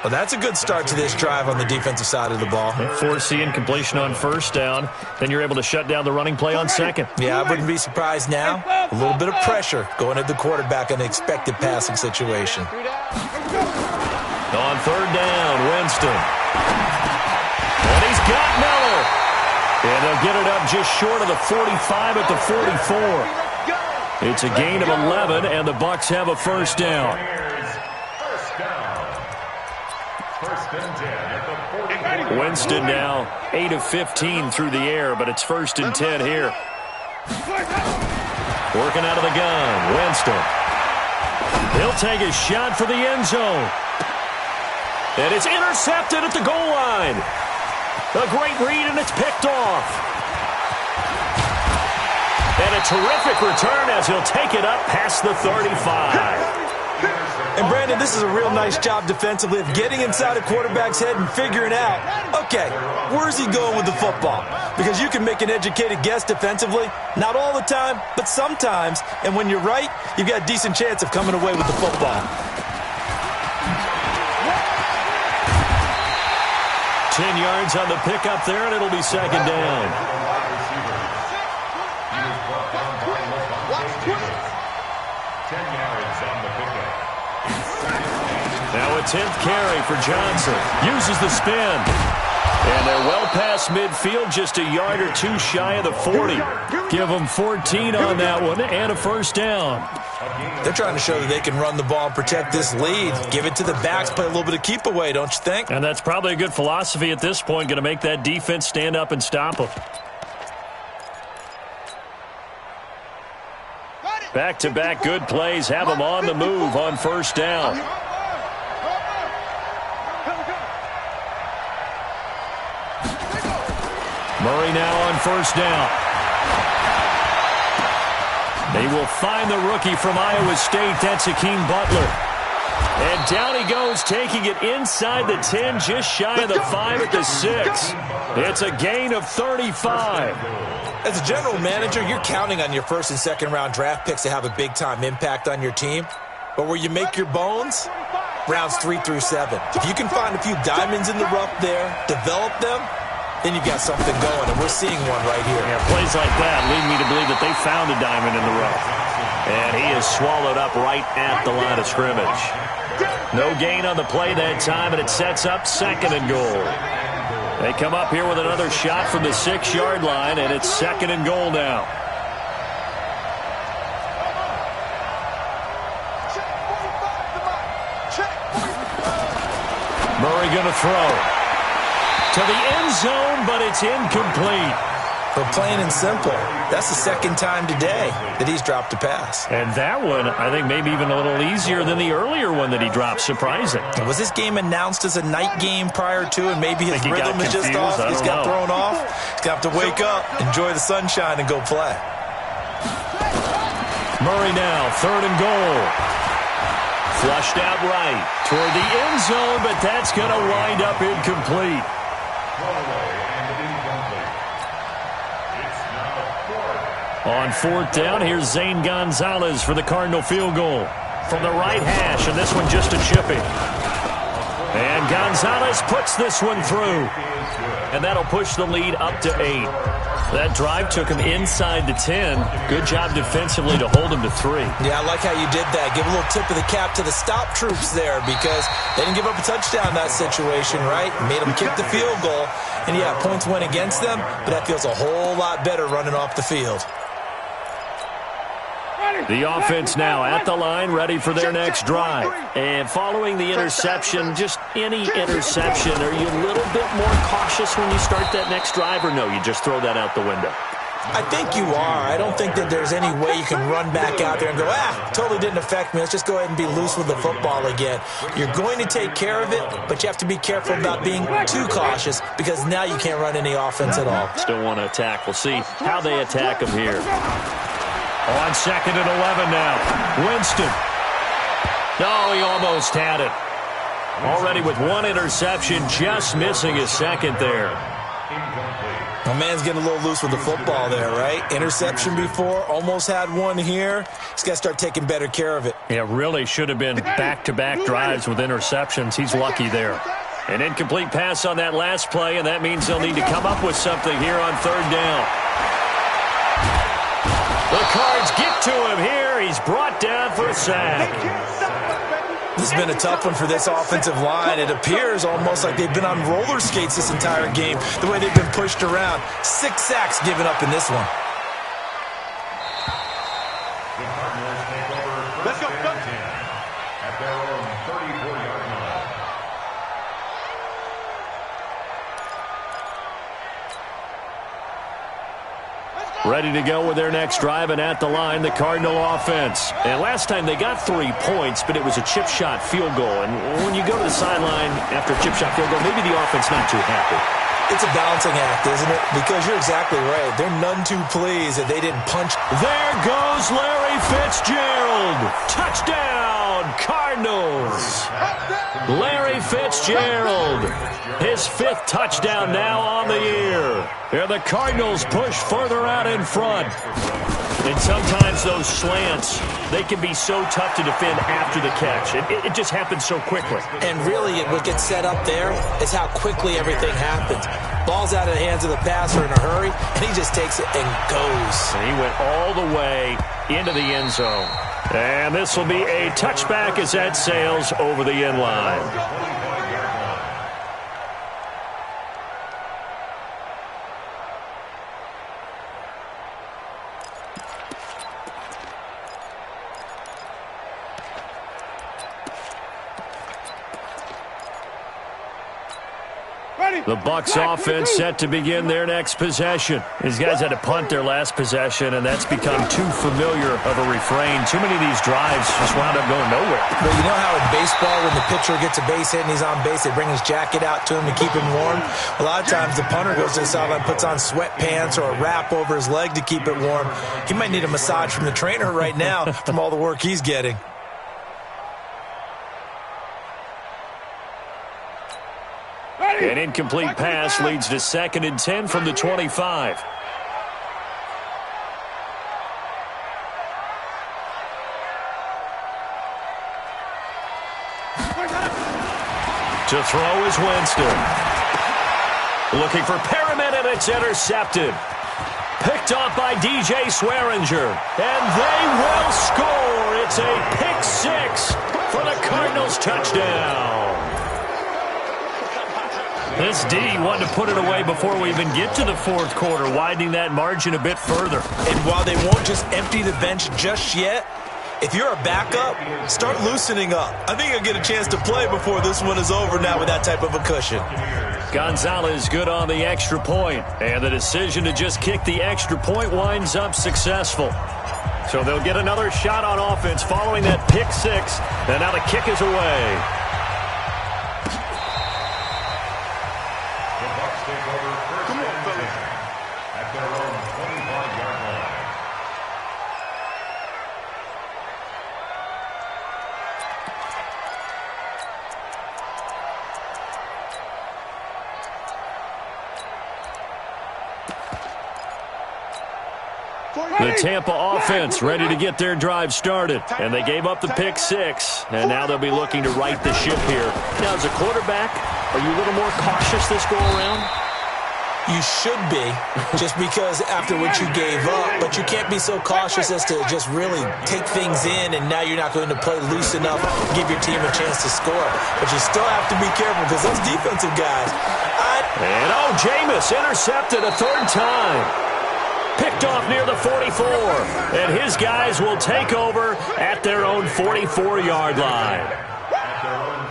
Well, that's a good start to this drive on the defensive side of the ball. Force the incompletion on first down. Then you're able to shut down the running play on 2nd. Yeah, I wouldn't be surprised now. A little bit of pressure going at the quarterback in an expected passing situation. On 3rd down, Winston. And he's got Miller. And they'll get it up just short of the 45 at the 44. It's a gain of 11, and the Bucs have a first down. Winston now 8 of 15 through the air, but it's 1st and 10 here. Working out of the gun, Winston. He'll take a shot for the end zone. And it's intercepted at the goal line. A great read, and it's picked off. And a terrific return as he'll take it up past the 35. And, Brandon, this is a real nice job defensively of getting inside a quarterback's head and figuring out, okay, where's he going with the football? Because you can make an educated guess defensively, not all the time, but sometimes. And when you're right, you've got a decent chance of coming away with the football. 10 yards on the pickup there, and it'll be 2nd down. Now a 10th carry for Johnson. Uses the spin. And they're well past midfield, just a yard or 2 shy of the 40. Give them 14 on that one and a first down. They're trying to show that they can run the ball and protect this lead. Give it to the backs, play a little bit of keep away, don't you think? And that's probably a good philosophy at this point, going to make that defense stand up and stop them. Back-to-back good plays have them on the move on first down. Murray now on first down. They will find the rookie from Iowa State. That's Hakeem Butler. And down he goes, taking it inside the 10, just shy of the 5 at the 6. It's a gain of 35. As a general manager, you're counting on your 1st and 2nd round draft picks to have a big-time impact on your team. But where you make your bones, rounds 3 through 7. If you can find a few diamonds in the rough there, develop them, then you've got something going, and we're seeing one right here. Yeah, plays like that lead me to believe that they found a diamond in the rough. And he is swallowed up right at the line of scrimmage. No gain on the play that time, and it sets up 2nd and goal. They come up here with another shot from the 6-yard line, and it's 2nd and goal now. Murray going to throw to the end zone, but it's incomplete. But plain and simple, that's the 2nd time today that he's dropped a pass. And that one, I think, maybe even a little easier than the earlier one that he dropped. Surprising. Was this game announced as a night game prior to, and maybe his rhythm is just off? He's got thrown off. He's going to have to wake up, enjoy the sunshine, and go play. Murray now, 3rd and goal. Flushed out right toward the end zone, but that's going to wind up incomplete. On 4th down, here's Zane Gonzalez for the Cardinal field goal. From the right hash, and this one just a chipping. And Gonzalez puts this one through. And that'll push the lead up to 8. That drive took him inside the 10. Good job defensively to hold him to 3. Yeah, I like how you did that. Give a little tip of the cap to the stop troops there, because they didn't give up a touchdown in that situation, right? Made them kick the field goal. And yeah, points went against them, but that feels a whole lot better running off the field. The offense now at the line, ready for their next drive. And following the interception, just any interception, are you a little bit more cautious when you start that next drive, or no, you just throw that out the window? I think you are. I don't think that there's any way you can run back out there and go, totally didn't affect me. Let's just go ahead and be loose with the football again. You're going to take care of it, but you have to be careful about being too cautious because now you can't run any offense at all. Still want to attack. We'll see how they attack him here. On 2nd and 11 now. Winston. No, he almost had it. Already with one interception, just missing his second there. My man's getting a little loose with the football there, right? Interception before, almost had one here. He's got to start taking better care of it. Yeah, really should have been back-to-back drives with interceptions. He's lucky there. An incomplete pass on that last play, and that means they'll need to come up with something here on 3rd down. The Cards get to him here. He's brought down for a sack. This has been a tough one for this offensive line. It appears almost like they've been on roller skates this entire game, the way they've been pushed around. 6 sacks given up in this one. The Cardinals take over first and 10 at their own 34-yard line. Ready to go with their next drive, and at the line, the Cardinal offense. And last time they got 3 points, but it was a chip shot field goal. And when you go to the sideline after a chip shot field goal, maybe the offense not too happy. It's a balancing act, isn't it? Because you're exactly right. They're none too pleased that they didn't punch. There goes Larry Fitzgerald. Touchdown, Cardinals. Larry Fitzgerald. His 5th touchdown now on the year. And the Cardinals push further out in front. And sometimes those slants, they can be so tough to defend after the catch. It just happens so quickly. And really, what gets set up there is how quickly everything happens. Ball's out of the hands of the passer in a hurry, and he just takes it and goes. And he went all the way into the end zone. And this will be a touchback as that sails over the end line. The Bucs offense set to begin their next possession. These guys had to punt their last possession, and that's become too familiar of a refrain. Too many of these drives just wound up going nowhere. But you know how in baseball, when the pitcher gets a base hit and he's on base, they bring his jacket out to him to keep him warm? A lot of times the punter goes to the sideline, puts on sweatpants or a wrap over his leg to keep it warm. He might need a massage from the trainer right now from all the work he's getting. An incomplete pass leads to 2nd and 10 from the 25. To throw is Winston. Looking for Perriman, and it's intercepted. Picked off by DJ Swearinger. And they will score. It's a pick 6 for the Cardinals touchdown. This D wanted to put it away before we even get to the 4th quarter, widening that margin a bit further. And while they won't just empty the bench just yet, if you're a backup, start loosening up. I think you'll get a chance to play before this one is over now with that type of a cushion. Gonzalez good on the extra point, and the decision to just kick the extra point winds up successful. So they'll get another shot on offense following that pick 6, and now the kick is away. At their own 25-yard line. The Tampa offense ready to get their drive started. And they gave up the pick 6. And now they'll be looking to right the ship here. Now, as a quarterback, are you a little more cautious this go around? You should be, just because after what you gave up, but you can't be so cautious as to just really take things in, and now you're not going to play loose enough to give your team a chance to score. But you still have to be careful because those defensive guys. And Jameis intercepted a 3rd time. Picked off near the 44, and his guys will take over at their own 44-yard line.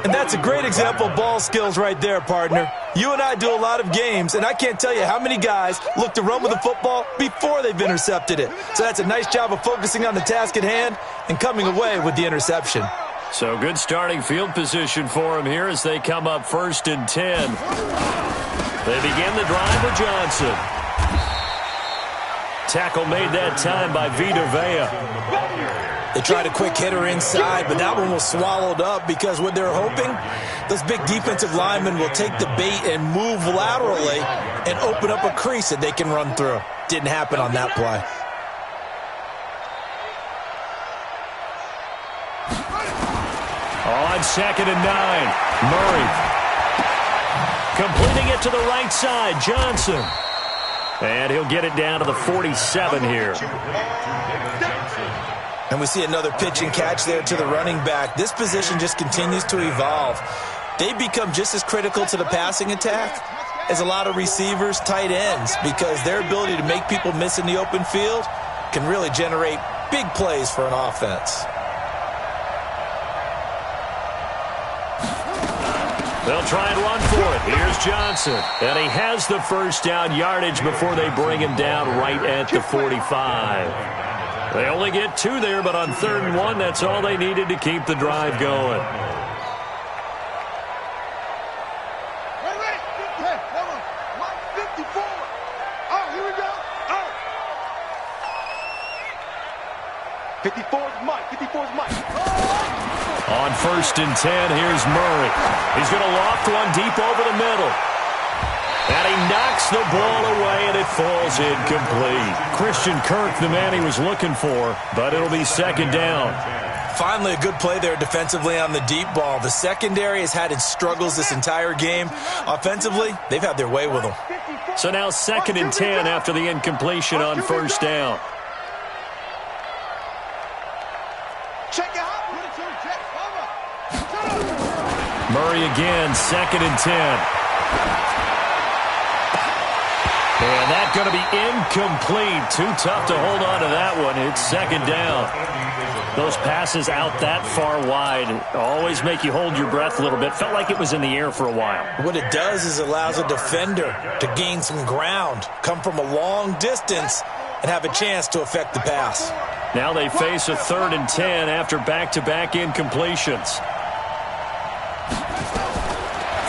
And that's a great example of ball skills right there, partner. You and I do a lot of games, and I can't tell you how many guys look to run with the football before they've intercepted it. So that's a nice job of focusing on the task at hand and coming away with the interception. So good starting field position for him here as they come up 1st and 10. They begin the drive with Johnson. Tackle made that time by Vita Vea. They tried a quick hitter inside, but that one was swallowed up because what they're hoping, those big defensive linemen will take the bait and move laterally and open up a crease that they can run through. Didn't happen on that play. On 2nd and 9, Murray. Completing it to the right side, Johnson. And he'll get it down to the 47 here. And we see another pitch and catch there to the running back. This position just continues to evolve. They become just as critical to the passing attack as a lot of receivers, tight ends, because their ability to make people miss in the open field can really generate big plays for an offense. They'll try and run for it. Here's Johnson. And he has the first down yardage before they bring him down right at the 45. They only get 2 there, but on 3rd and 1, that's all they needed to keep the drive going. Wait. 54. Oh, here we go. Oh. 54's Mike. 54's Mike. On 1st and 10, here's Murray. He's going to loft one deep over the middle. And he knocks the ball away, and it falls incomplete. Christian Kirk, the man he was looking for, but it'll be 2nd down. Finally, a good play there defensively on the deep ball. The secondary has had its struggles this entire game. Offensively, they've had their way with them. So now 2nd and 10 after the incompletion on 1st down. Check out. Murray again, 2nd and 10. And that's going to be incomplete. Too tough to hold on to that one. It's 2nd down. Those passes out that far wide always make you hold your breath a little bit. Felt like it was in the air for a while. What it does is allows a defender to gain some ground, come from a long distance, and have a chance to affect the pass. Now they face a 3rd and 10 after back-to-back incompletions.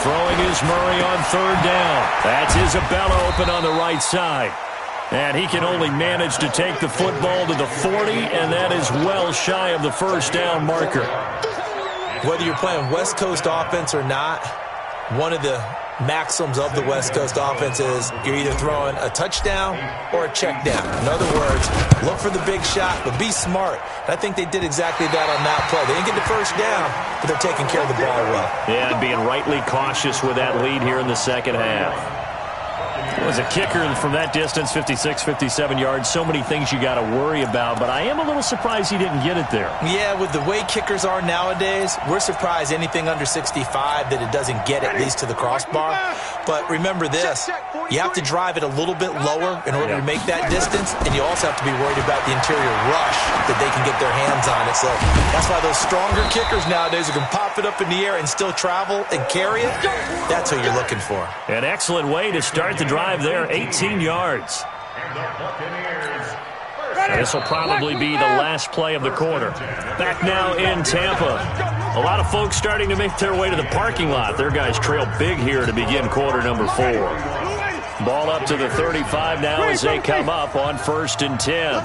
Throwing is Murray on 3rd down. That's Isabella open on the right side. And he can only manage to take the football to the 40, and that is well shy of the 1st down marker. Whether you're playing West Coast offense or not, one of the maxims of the West Coast offense is you're either throwing a touchdown or a check down. In other words, look for the big shot, but be smart. And I think they did exactly that on that play. They didn't get the 1st down, but they're taking care of the ball well. Yeah, being rightly cautious with that lead here in the 2nd half. It was a kicker from that distance, 56, 57 yards. So many things you got to worry about, but I am a little surprised he didn't get it there. Yeah, with the way kickers are nowadays, we're surprised anything under 65 that it doesn't get at least to the crossbar. But remember this, you have to drive it a little bit lower in order to make that distance, and you also have to be worried about the interior rush that they can get their hands on it. So that's why those stronger kickers nowadays who can pop it up in the air and still travel and carry it, that's who you're looking for. An excellent way to start the drive there, 18 yards. This will probably be the last play of the quarter. Back now in Tampa. A lot of folks starting to make their way to the parking lot. Their guys trail big here to begin quarter number 4. Ball up to the 35 now as they come up on 1st and 10.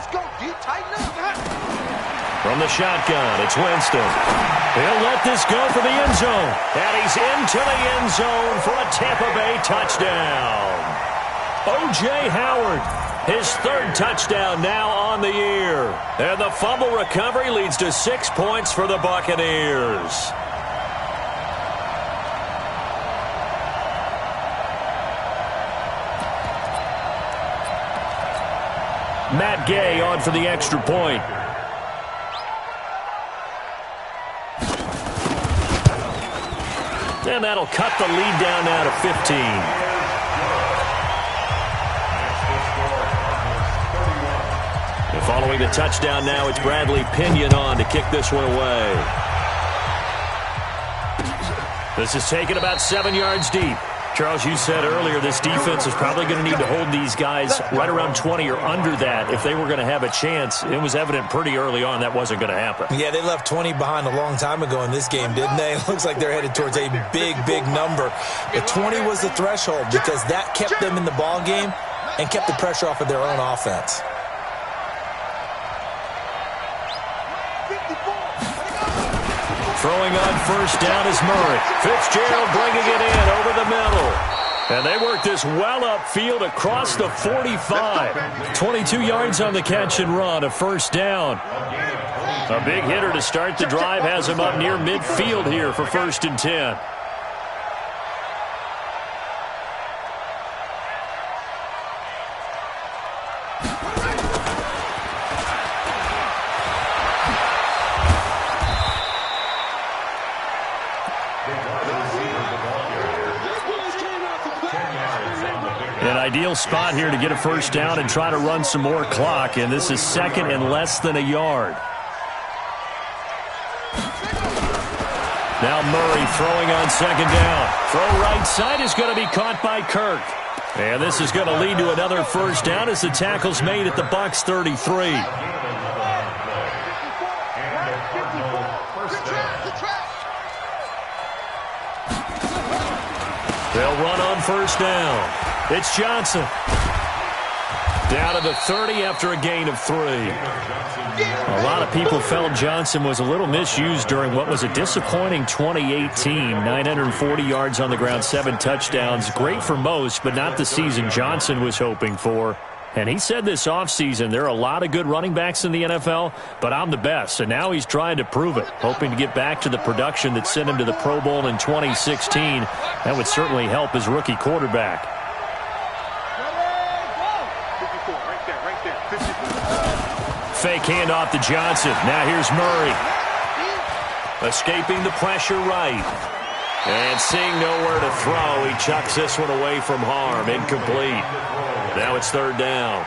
From the shotgun, it's Winston. He'll let this go for the end zone. And he's into the end zone for a Tampa Bay touchdown. O.J. Howard, his 3rd touchdown now on the year. And the fumble recovery leads to 6 points for the Buccaneers. Matt Gay on for the extra point. And that'll cut the lead down now to 15. Following the touchdown now, it's Bradley Pinion on to kick this one away. This is taken about 7 yards deep. Charles, you said earlier this defense is probably going to need to hold these guys right around 20 or under that if they were going to have a chance. It was evident pretty early on that wasn't going to happen. Yeah, they left 20 behind a long time ago in this game, didn't they? It looks like they're headed towards a big, big number. But 20 was the threshold because that kept them in the ball game and kept the pressure off of their own offense. Throwing on first down is Murray. Fitzgerald bringing it in over the middle. And they work this well upfield across the 45. 22 yards on the catch and run, a first down. A big hitter to start the drive has him up near midfield here for 1st and 10. An ideal spot here to get a first down and try to run some more clock, and this is 2nd and less than a yard. Now Murray throwing on 2nd down. Throw right side is going to be caught by Kirk. And this is going to lead to another first down as the tackle's made at the Bucs 33. They'll run on first down. It's Johnson. Down to the 30 after a gain of 3. A lot of people felt Johnson was a little misused during what was a disappointing 2018. 940 yards on the ground, 7 touchdowns. Great for most, but not the season Johnson was hoping for. And he said this offseason, there are a lot of good running backs in the NFL, but I'm the best. And now he's trying to prove it, hoping to get back to the production that sent him to the Pro Bowl in 2016. That would certainly help his rookie quarterback. Fake handoff to Johnson. Now here's Murray. Escaping the pressure right. And seeing nowhere to throw, he chucks this one away from harm. Incomplete. Now it's 3rd down.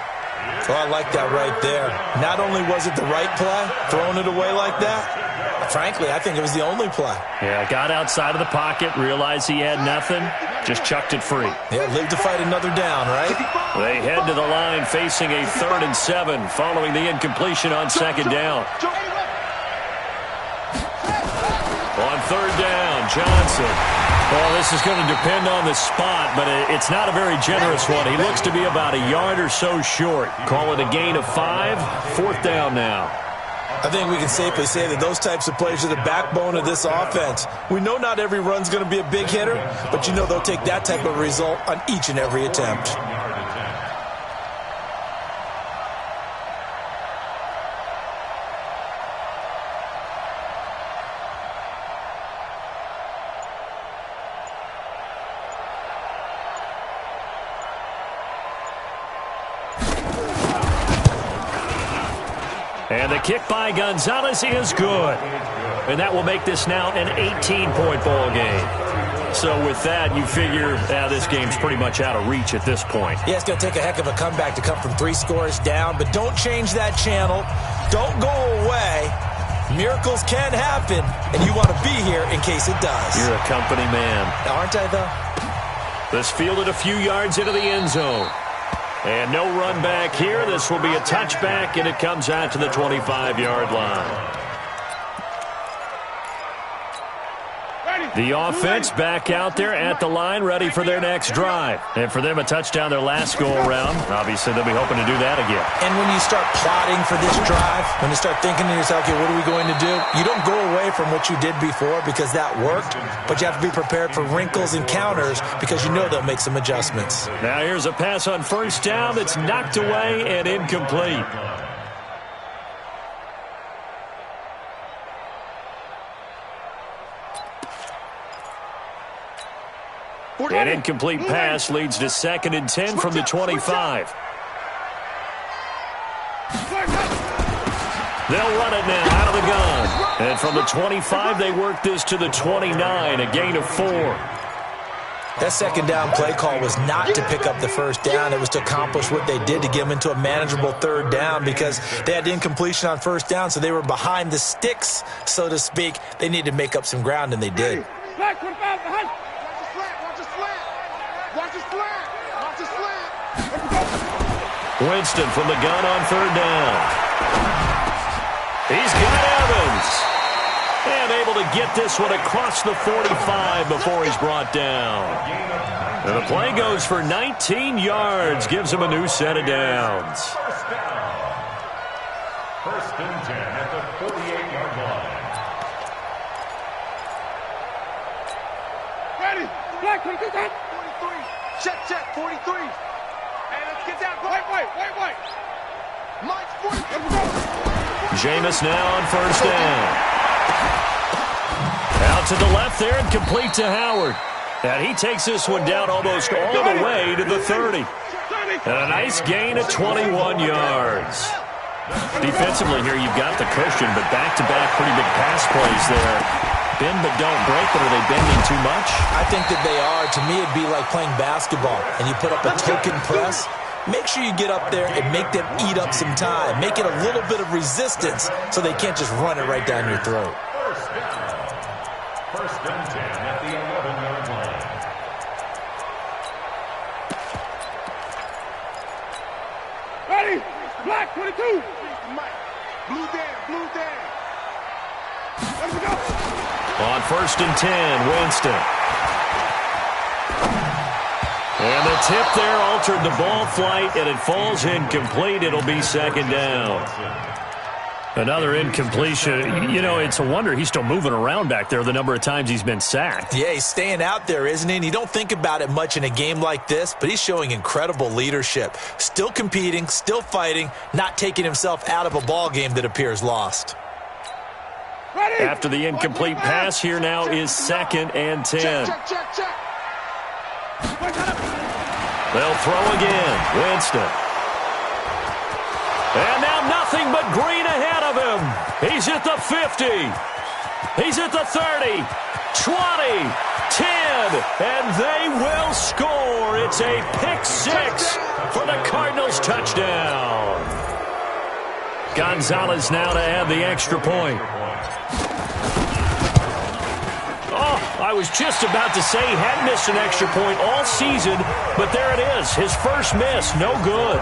Oh, I like that right there. Not only was it the right play, throwing it away like that, frankly, I think it was the only play. Yeah, got outside of the pocket, realized he had nothing, just chucked it free. Yeah, live to fight another down, right? They head to the line facing a 3rd and 7 following the incompletion on 2nd down. On 3rd down, Johnson. Well, this is going to depend on the spot, but it's not a very generous one. He looks to be about a yard or so short. Call it a gain of 5. 4th down now. I think we can safely say that those types of plays are the backbone of this offense. We know not every run's going to be a big hitter, but you know they'll take that type of result on each and every attempt. And the kick by Gonzalez is good. And that will make this now an 18-point ball game. So with that, you figure this game's pretty much out of reach at this point. Yeah, it's going to take a heck of a comeback to come from 3 scores down, but don't change that channel. Don't go away. Miracles can happen, and you want to be here in case it does. You're a company man. Aren't I, though? This fielded a few yards into the end zone. And no run back here. This will be a touchback, and it comes out to the 25-yard line. The offense back out there at the line, ready for their next drive. And for them, a touchdown their last go-around. Obviously, they'll be hoping to do that again. And when you start plotting for this drive, when you start thinking to yourself, okay, what are we going to do? You don't go away from what you did before because that worked, but you have to be prepared for wrinkles and counters because you know they'll make some adjustments. Now here's a pass on first down that's knocked away and incomplete. An incomplete pass leads to 2nd and 10 from the 25. They'll run it now out of the gun. And from the 25, they work this to the 29, a gain of 4. That 2nd down play call was not to pick up the first down. It was to accomplish what they did to get them into a manageable 3rd down because they had incompletion on first down, so they were behind the sticks, so to speak. They needed to make up some ground, and they did. Winston from the gun on third down. He's got Evans. And able to get this one across the 45 before he's brought down. And the play goes for 19 yards. Gives him a new set of downs. First and 10 at the 48-yard line. Ready. Black, 43. Check, 43. Hey, let's get that. Wait. Mike's 40. Jameis now on first down. Out to the left there and complete to Howard. And he takes this one down almost all the way to the 30. And a nice gain of 21 yards. Defensively here, you've got the cushion, but back-to-back pretty big pass plays there. Bend but don't break, but are they bending too much? I think that they are. To me, it'd be like playing basketball, and you put up a token press. Make sure you get up there and make them eat up some time. Make it a little bit of resistance so they can't just run it right down your throat. First and 10 at the 11-yard line. Ready. Black, 22. Mike. Blue down. Let's go. On first and 10, Winston. And the tip there altered the ball flight, and it falls incomplete. It'll be second down. Another incompletion. You know, it's a wonder he's still moving around back there the number of times he's been sacked. Yeah, he's staying out there, isn't he? And you don't think about it much in a game like this, but he's showing incredible leadership. Still competing, still fighting, not taking himself out of a ball game that appears lost. Ready. After the incomplete pass, here now is second and 10. Check. They'll throw again. Winston. And now nothing but green ahead of him. He's at the 50. He's at the 30, 20, 10, and they will score. It's a pick six for the Cardinals touchdown. Gonzalez now to add the extra point. Oh, I was just about to say he hadn't missed an extra point all season, but there it is. His first miss, no good.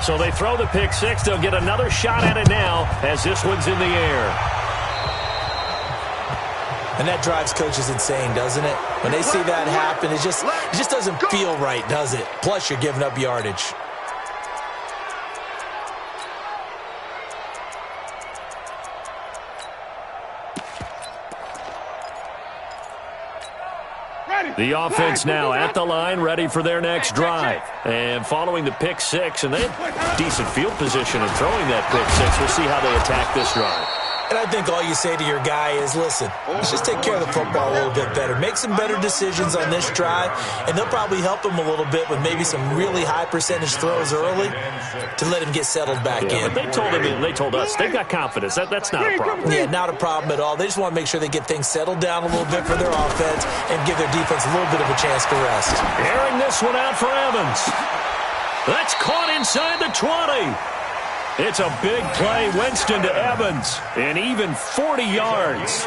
So they throw the pick six. They'll get another shot at it now as this one's in the air. And that drives coaches insane, doesn't it? When they see that happen, it just doesn't feel right, does it? Plus, you're giving up yardage. The offense now at the line, ready for their next drive. And following the pick six, and they have decent field position in throwing that pick six. We'll see how they attack this drive. And I think all you say to your guy is, listen, let's just take care of the football a little bit better. Make some better decisions on this drive, and they'll probably help him a little bit with maybe some really high percentage throws early to let him get settled back in. But they told us they've got confidence. That's not a problem. Yeah, not a problem at all. They just want to make sure they get things settled down a little bit for their offense and give their defense a little bit of a chance to rest. Airing this one out for Evans. That's caught inside the 20. It's a big play, Winston to Evans, and even 40 yards.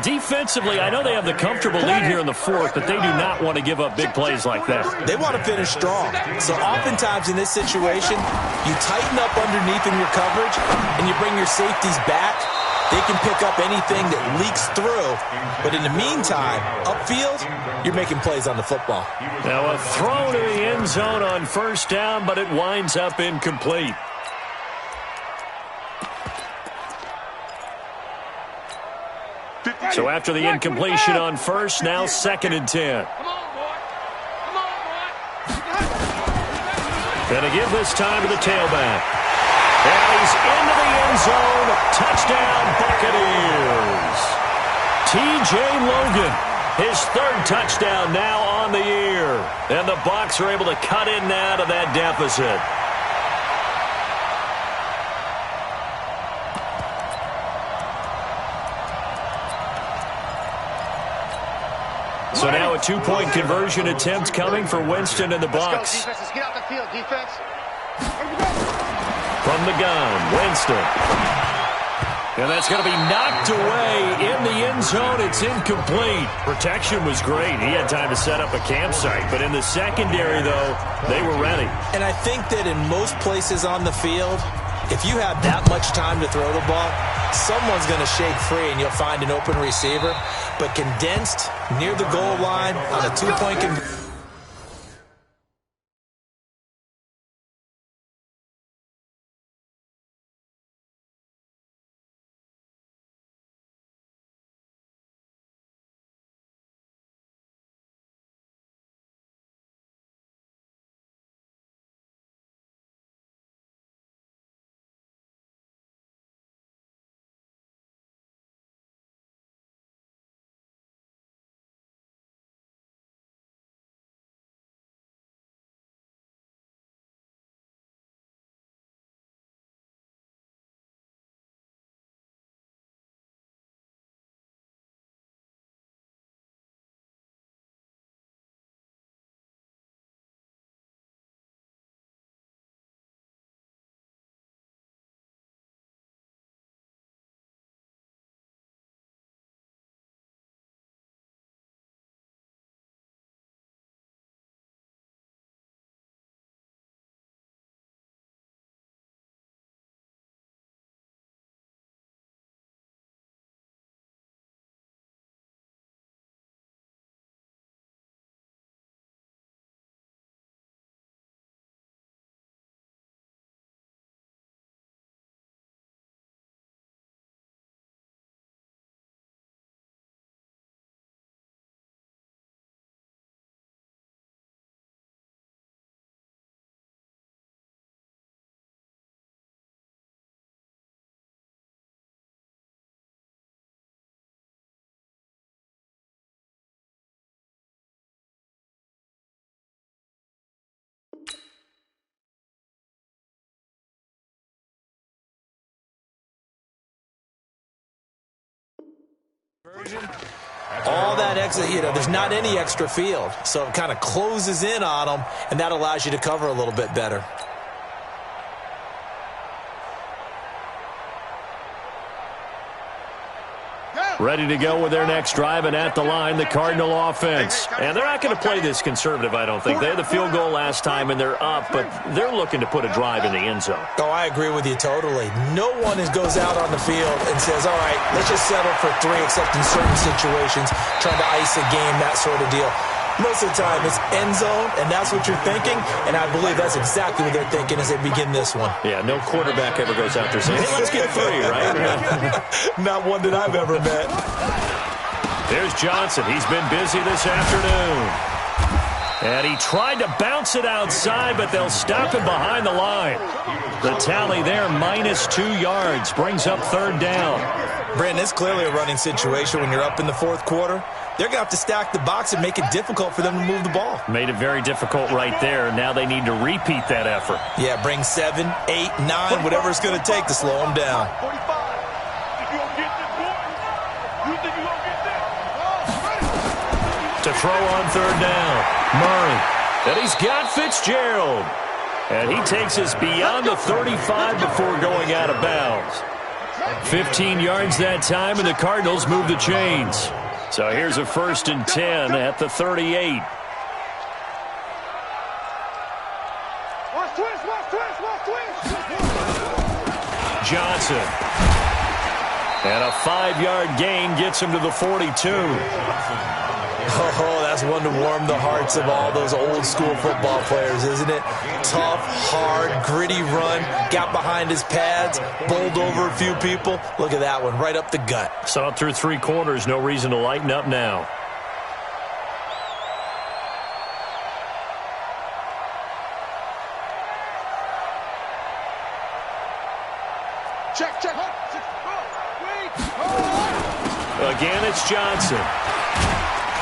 Defensively, I know they have the comfortable lead here in the fourth, but they do not want to give up big plays like that. They want to finish strong. So oftentimes in this situation, you tighten up underneath in your coverage, and you bring your safeties back. They can pick up anything that leaks through. But in the meantime, upfield, you're making plays on the football. Now a throw to the end zone on first down, but it winds up incomplete. So after the incompletion on first, now second and 10. Gonna give this time to the tailback. And he's into the end zone. Touchdown, Buccaneers. T.J. Logan, his third touchdown now on the year. And the Bucs are able to cut in now to that deficit. So now a two-point conversion attempt coming for Winston and the Bucs. Let's go, defense. Let's get out the field, defense. From the gun, Winston. And that's going to be knocked away in the end zone. It's incomplete. Protection was great. He had time to set up a campsite. But in the secondary, though, they were ready. And I think that in most places on the field, if you have that much time to throw the ball, someone's going to shake free and you'll find an open receiver. But condensed near the goal line on a two-point conversion. All that extra, there's not any extra field, so it kind of closes in on them, and that allows you to cover a little bit better. Ready to go with their next drive, and at the line, the Cardinal offense. And they're not going to play this conservative, I don't think. They had the field goal last time, and they're up, but they're looking to put a drive in the end zone. Oh, I agree with you totally. No one goes out on the field and says, all right, let's just settle for 3, except in certain situations, trying to ice a game, that sort of deal. Most of the time, it's end zone, and that's what you're thinking, and I believe that's exactly what they're thinking as they begin this one. Yeah, no quarterback ever goes out there saying, hey, let's get 3, right? Not one that I've ever met. There's Johnson. He's been busy this afternoon. And he tried to bounce it outside, but they'll stop him behind the line. The tally there, -2 yards, brings up 3rd down. Brandon, it's clearly a running situation when you're up in the 4th quarter. They're going to have to stack the box and make it difficult for them to move the ball. Made it very difficult right there. Now they need to repeat that effort. Yeah, bring 7, 8, 9, whatever it's going to take to slow them down. To throw on 3rd down, Murray. And he's got Fitzgerald. And he takes us beyond the 35 before going out of bounds. 15 yards that time, and the Cardinals move the chains. So here's a 1st and 10 at the 38. Johnson. And a 5-yard gain gets him to the 42. Oh, that's one to warm the hearts of all those old-school football players, isn't it? Tough, hard, gritty run, got behind his pads, bowled over a few people. Look at that one, right up the gut. Saw it through 3 quarters, no reason to lighten up now. Check. Again, it's Johnson.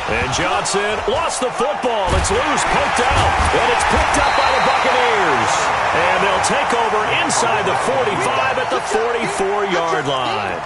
And Johnson lost the football. It's loose, poked out, and it's picked up by the Buccaneers. And they'll take over inside the 45 at the 44-yard line.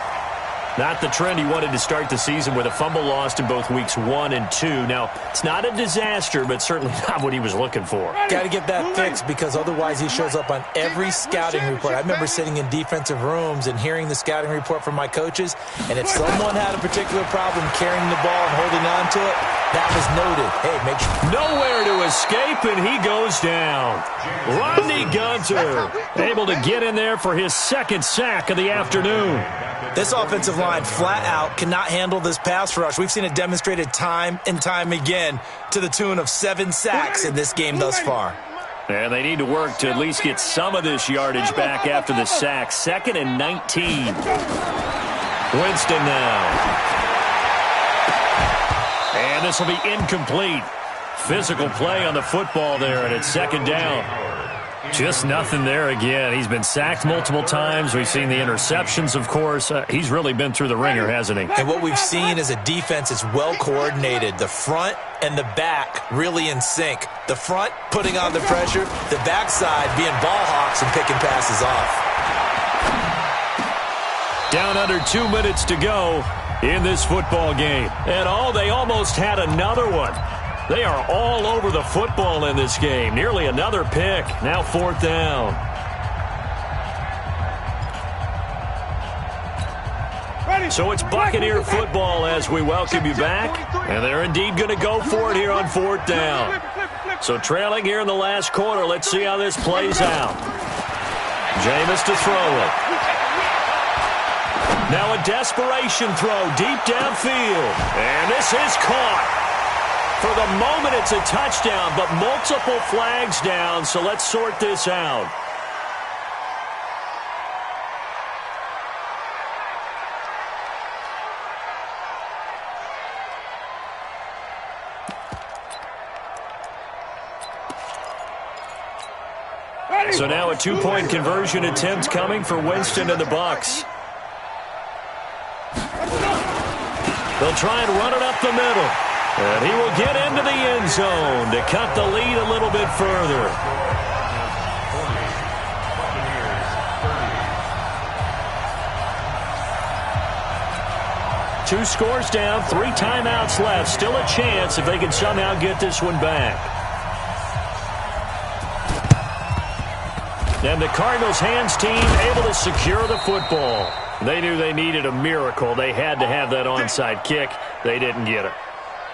Not the trend he wanted to start the season with a fumble lost in both weeks 1 and 2. Now, it's not a disaster, but certainly not what he was looking for. Got to get that fixed because otherwise he shows up on every scouting report. I remember sitting in defensive rooms and hearing the scouting report from my coaches, and if someone had a particular problem carrying the ball and holding on to it, that was noted. Hey, make sure. Nowhere to escape, and he goes down. Rodney Gunter able to get in there for his second sack of the afternoon. This offensive line flat out cannot handle this pass rush. We've seen it demonstrated time and time again to the tune of 7 sacks in this game thus far. And they need to work to at least get some of this yardage back after the sack. 2nd and 19. Winston now. And this will be incomplete. Physical play on the football there, and it's 2nd down. Just nothing there again. He's been sacked multiple times. We've seen the interceptions, of course. He's really been through the ringer, hasn't he? And what we've seen is a defense that's well coordinated. The front and the back really in sync. The front putting on the pressure. The backside being ball hawks and picking passes off. Down under 2 minutes to go in this football game. And they almost had another one. They are all over the football in this game. Nearly another pick. Now 4th down. So it's Buccaneer football as we welcome you back. And they're indeed going to go for it here on 4th down. So trailing here in the last quarter. Let's see how this plays out. Jameis to throw it. Now a desperation throw deep downfield. And this is caught. For the moment, it's a touchdown, but multiple flags down, so let's sort this out. So now a 2-point conversion attempt coming for Winston and the Bucs. They'll try and run it up the middle. And he will get into the end zone to cut the lead a little bit further. Two scores down, 3 timeouts left. Still a chance if they can somehow get this one back. And the Cardinals' hands team able to secure the football. They knew they needed a miracle. They had to have that onside kick. They didn't get it.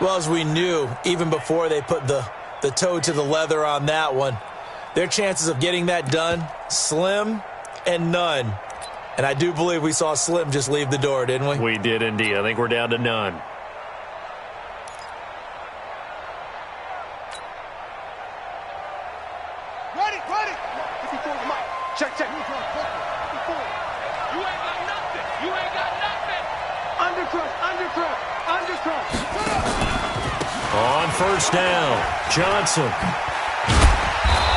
Well, as we knew, even before they put the toe to the leather on that one, their chances of getting that done, slim and none. And I do believe we saw Slim just leave the door, didn't we? We did indeed. I think we're down to none. Ready. 54 the mic. Check. 54. You ain't got nothing. Undercrush. On 1st down, Johnson.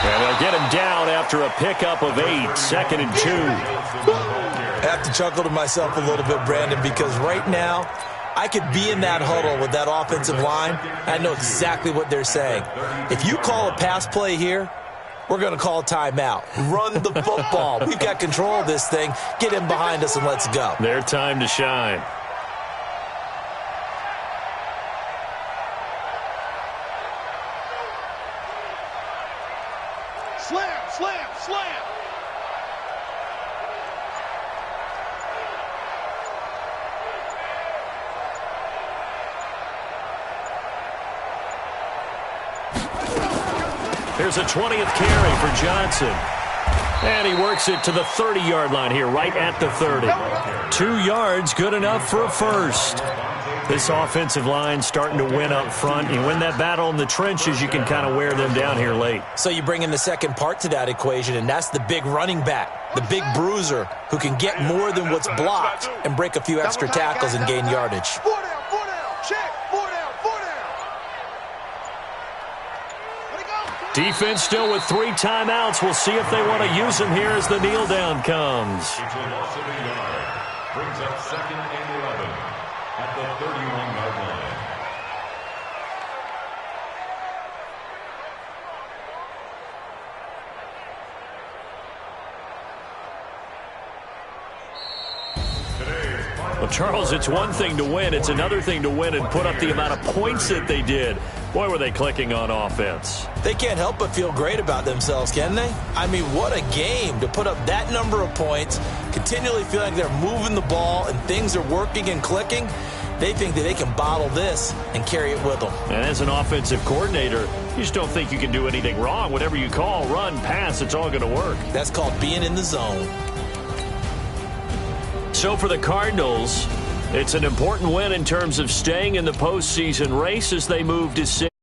And they'll get him down after a pickup of 8, 2nd and 2. I have to chuckle to myself a little bit, Brandon, because right now I could be in that huddle with that offensive line. I know exactly what they're saying. If you call a pass play here, we're going to call timeout. Run the football. We've got control of this thing. Get in behind us and let's go. Their time to shine. Slam. Here's a 20th carry for Johnson. And he works it to the 30-yard line here, right at the 30. 2 yards, good enough for a first. This offensive line starting to win up front. You win that battle in the trenches, you can kind of wear them down here late. So you bring in the second part to that equation, and that's the big running back, the big bruiser, who can get more than what's blocked and break a few extra tackles and gain yardage. 4 down. Check. 4 down. Defense still with 3 timeouts. We'll see if they want to use them here as the kneel down comes. Brings up 2nd and 11 at the 31-yard line. Well, Charles, it's one thing to win. It's another thing to win and put up the amount of points that they did. Boy, were they clicking on offense. They can't help but feel great about themselves, can they? I mean, what a game to put up that number of points, continually feeling like they're moving the ball and things are working and clicking. They think that they can bottle this and carry it with them. And as an offensive coordinator, you just don't think you can do anything wrong. Whatever you call, run, pass, it's all going to work. That's called being in the zone. So for the Cardinals, it's an important win in terms of staying in the postseason race as they move to 6.